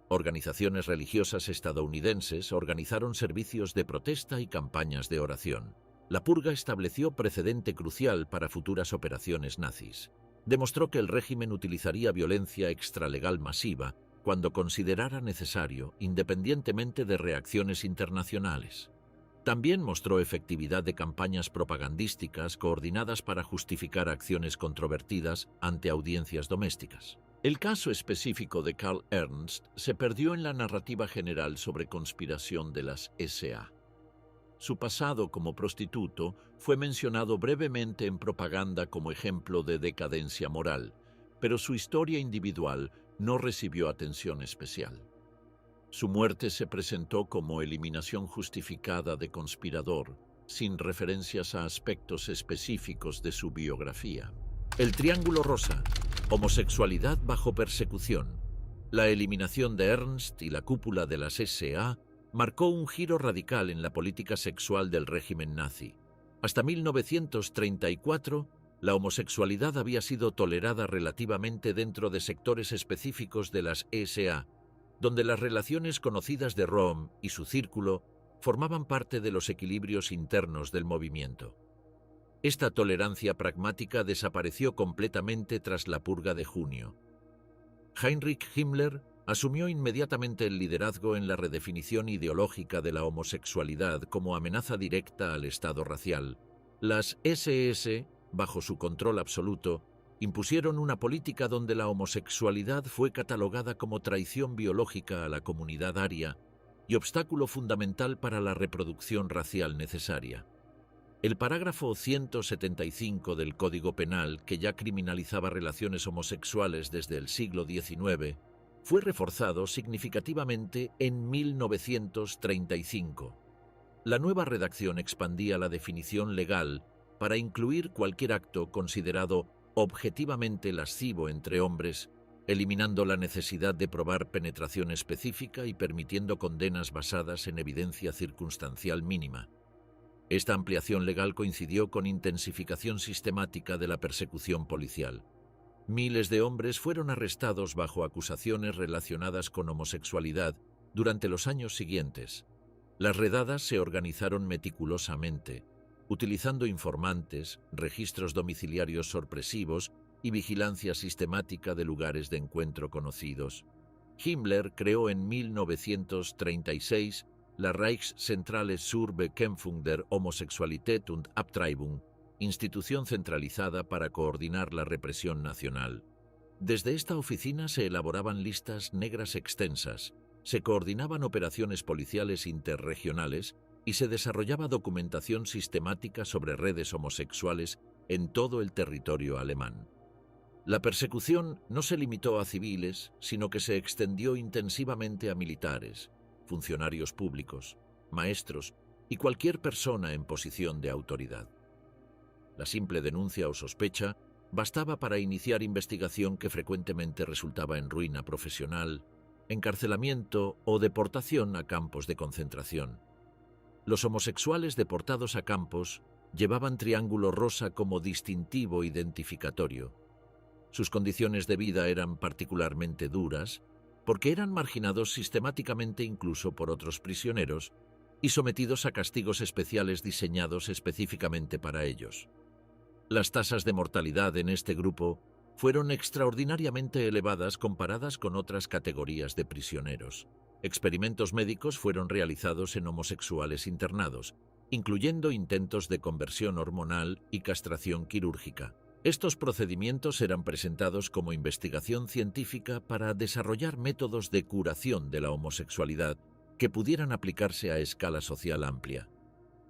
Organizaciones religiosas estadounidenses organizaron servicios de protesta y campañas de oración. La purga estableció precedente crucial para futuras operaciones nazis. Demostró que el régimen utilizaría violencia extralegal masiva cuando considerara necesario, independientemente de reacciones internacionales. También mostró efectividad de campañas propagandísticas coordinadas para justificar acciones controvertidas ante audiencias domésticas. El caso específico de Karl Ernst se perdió en la narrativa general sobre conspiración de las SA. Su pasado como prostituto fue mencionado brevemente en propaganda como ejemplo de decadencia moral, pero su historia individual no recibió atención especial. Su muerte se presentó como eliminación justificada de conspirador, sin referencias a aspectos específicos de su biografía. El Triángulo Rosa, homosexualidad bajo persecución. La eliminación de Ernst y la cúpula de las SA marcó un giro radical en la política sexual del régimen nazi. Hasta 1934, la homosexualidad había sido tolerada relativamente dentro de sectores específicos de las SA, donde las relaciones conocidas de Röhm y su círculo formaban parte de los equilibrios internos del movimiento. Esta tolerancia pragmática desapareció completamente tras la purga de junio. Heinrich Himmler asumió inmediatamente el liderazgo en la redefinición ideológica de la homosexualidad como amenaza directa al Estado racial. Las SS, bajo su control absoluto, impusieron una política donde la homosexualidad fue catalogada como traición biológica a la comunidad aria y obstáculo fundamental para la reproducción racial necesaria. El parágrafo 175 del Código Penal, que ya criminalizaba relaciones homosexuales desde el siglo XIX, fue reforzado significativamente en 1935. La nueva redacción expandía la definición legal para incluir cualquier acto considerado objetivamente lascivo entre hombres, eliminando la necesidad de probar penetración específica y permitiendo condenas basadas en evidencia circunstancial mínima. Esta ampliación legal coincidió con intensificación sistemática de la persecución policial. Miles de hombres fueron arrestados bajo acusaciones relacionadas con homosexualidad durante los años siguientes. Las redadas se organizaron meticulosamente, utilizando informantes, registros domiciliarios sorpresivos y vigilancia sistemática de lugares de encuentro conocidos. Himmler creó en 1936 la Reichszentrale zur Bekämpfung der Homosexualität und Abtreibung, institución centralizada para coordinar la represión nacional. Desde esta oficina se elaboraban listas negras extensas, se coordinaban operaciones policiales interregionales y se desarrollaba documentación sistemática sobre redes homosexuales en todo el territorio alemán. La persecución no se limitó a civiles, sino que se extendió intensivamente a militares, funcionarios públicos, maestros y cualquier persona en posición de autoridad. La simple denuncia o sospecha bastaba para iniciar investigación que frecuentemente resultaba en ruina profesional, encarcelamiento o deportación a campos de concentración. Los homosexuales deportados a campos llevaban triángulo rosa como distintivo identificatorio. Sus condiciones de vida eran particularmente duras porque eran marginados sistemáticamente incluso por otros prisioneros y sometidos a castigos especiales diseñados específicamente para ellos. Las tasas de mortalidad en este grupo fueron extraordinariamente elevadas comparadas con otras categorías de prisioneros. Experimentos médicos fueron realizados en homosexuales internados, incluyendo intentos de conversión hormonal y castración quirúrgica. Estos procedimientos eran presentados como investigación científica para desarrollar métodos de curación de la homosexualidad que pudieran aplicarse a escala social amplia.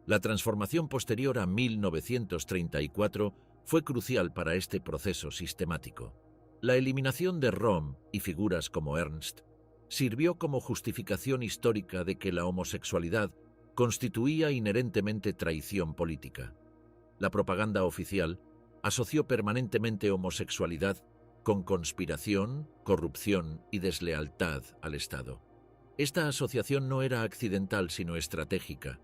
La transformación posterior a 1934 fue crucial para este proceso sistemático. La eliminación de Röhm y figuras como Ernst sirvió como justificación histórica de que la homosexualidad constituía inherentemente traición política. La propaganda oficial asoció permanentemente homosexualidad con conspiración, corrupción y deslealtad al Estado. Esta asociación no era accidental sino estratégica.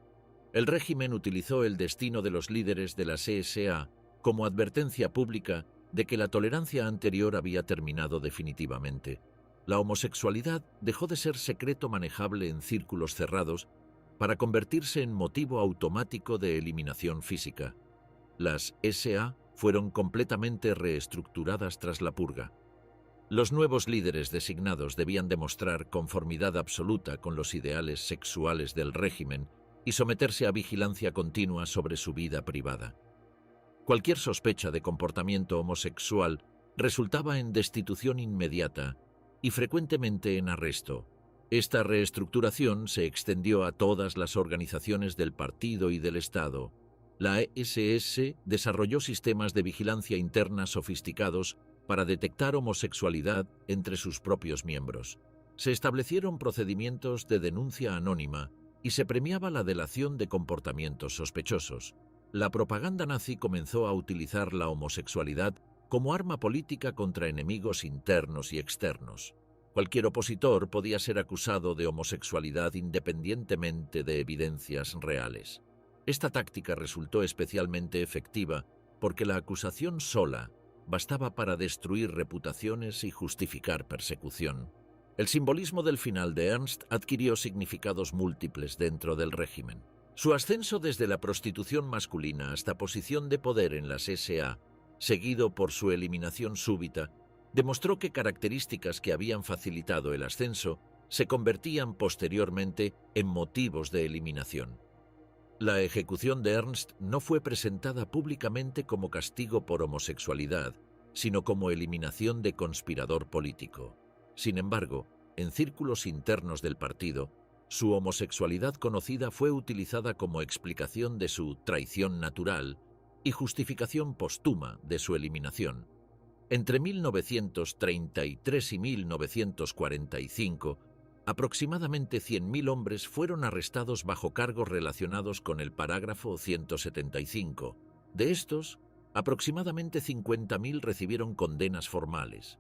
El régimen utilizó el destino de los líderes de la CSA como advertencia pública de que la tolerancia anterior había terminado definitivamente. La homosexualidad dejó de ser secreto manejable en círculos cerrados para convertirse en motivo automático de eliminación física. Las SA fueron completamente reestructuradas tras la purga. Los nuevos líderes designados debían demostrar conformidad absoluta con los ideales sexuales del régimen y someterse a vigilancia continua sobre su vida privada. Cualquier sospecha de comportamiento homosexual resultaba en destitución inmediata y frecuentemente en arresto. Esta reestructuración se extendió a todas las organizaciones del partido y del Estado. La SS desarrolló sistemas de vigilancia interna sofisticados para detectar homosexualidad entre sus propios miembros. Se establecieron procedimientos de denuncia anónima y se premiaba la delación de comportamientos sospechosos. La propaganda nazi comenzó a utilizar la homosexualidad como arma política contra enemigos internos y externos. Cualquier opositor podía ser acusado de homosexualidad independientemente de evidencias reales. Esta táctica resultó especialmente efectiva porque la acusación sola bastaba para destruir reputaciones y justificar persecución. El simbolismo del final de Ernst adquirió significados múltiples dentro del régimen. Su ascenso desde la prostitución masculina hasta posición de poder en las SA, seguido por su eliminación súbita, demostró que características que habían facilitado el ascenso se convertían posteriormente en motivos de eliminación. La ejecución de Ernst no fue presentada públicamente como castigo por homosexualidad, sino como eliminación de conspirador político. Sin embargo, en círculos internos del partido, su homosexualidad conocida fue utilizada como explicación de su traición natural y justificación póstuma de su eliminación. Entre 1933 y 1945, aproximadamente 100.000 hombres fueron arrestados bajo cargos relacionados con el parágrafo 175. De estos, aproximadamente 50.000 recibieron condenas formales.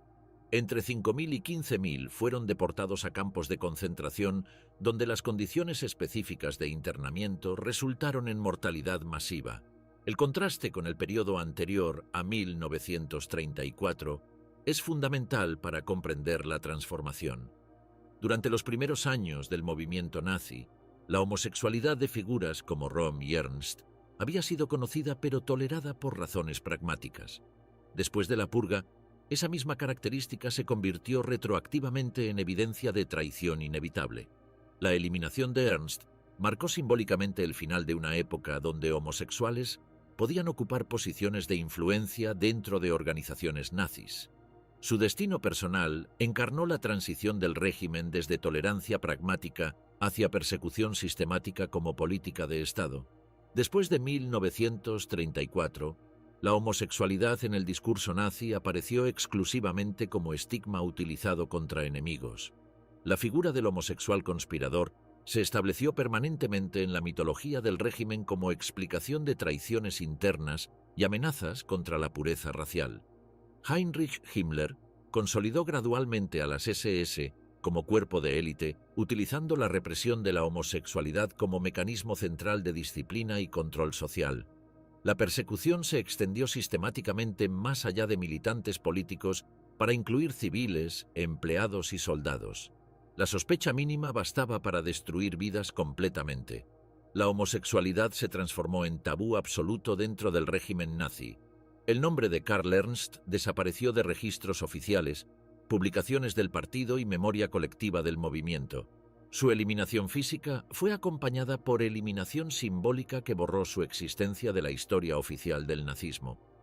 Entre 5.000 y 15.000 fueron deportados a campos de concentración donde las condiciones específicas de internamiento resultaron en mortalidad masiva. El contraste con el periodo anterior a 1934 es fundamental para comprender la transformación. Durante los primeros años del movimiento nazi, la homosexualidad de figuras como Röhm y Ernst había sido conocida pero tolerada por razones pragmáticas. Después de la purga, esa misma característica se convirtió retroactivamente en evidencia de traición inevitable. La eliminación de Ernst marcó simbólicamente el final de una época donde homosexuales podían ocupar posiciones de influencia dentro de organizaciones nazis. Su destino personal encarnó la transición del régimen desde tolerancia pragmática hacia persecución sistemática como política de Estado. Después de 1934, la homosexualidad en el discurso nazi apareció exclusivamente como estigma utilizado contra enemigos. La figura del homosexual conspirador se estableció permanentemente en la mitología del régimen como explicación de traiciones internas y amenazas contra la pureza racial. Heinrich Himmler consolidó gradualmente a las SS como cuerpo de élite, utilizando la represión de la homosexualidad como mecanismo central de disciplina y control social. La persecución se extendió sistemáticamente más allá de militantes políticos para incluir civiles, empleados y soldados. La sospecha mínima bastaba para destruir vidas completamente. La homosexualidad se transformó en tabú absoluto dentro del régimen nazi. El nombre de Karl Ernst desapareció de registros oficiales, publicaciones del partido y memoria colectiva del movimiento. Su eliminación física fue acompañada por eliminación simbólica que borró su existencia de la historia oficial del nazismo.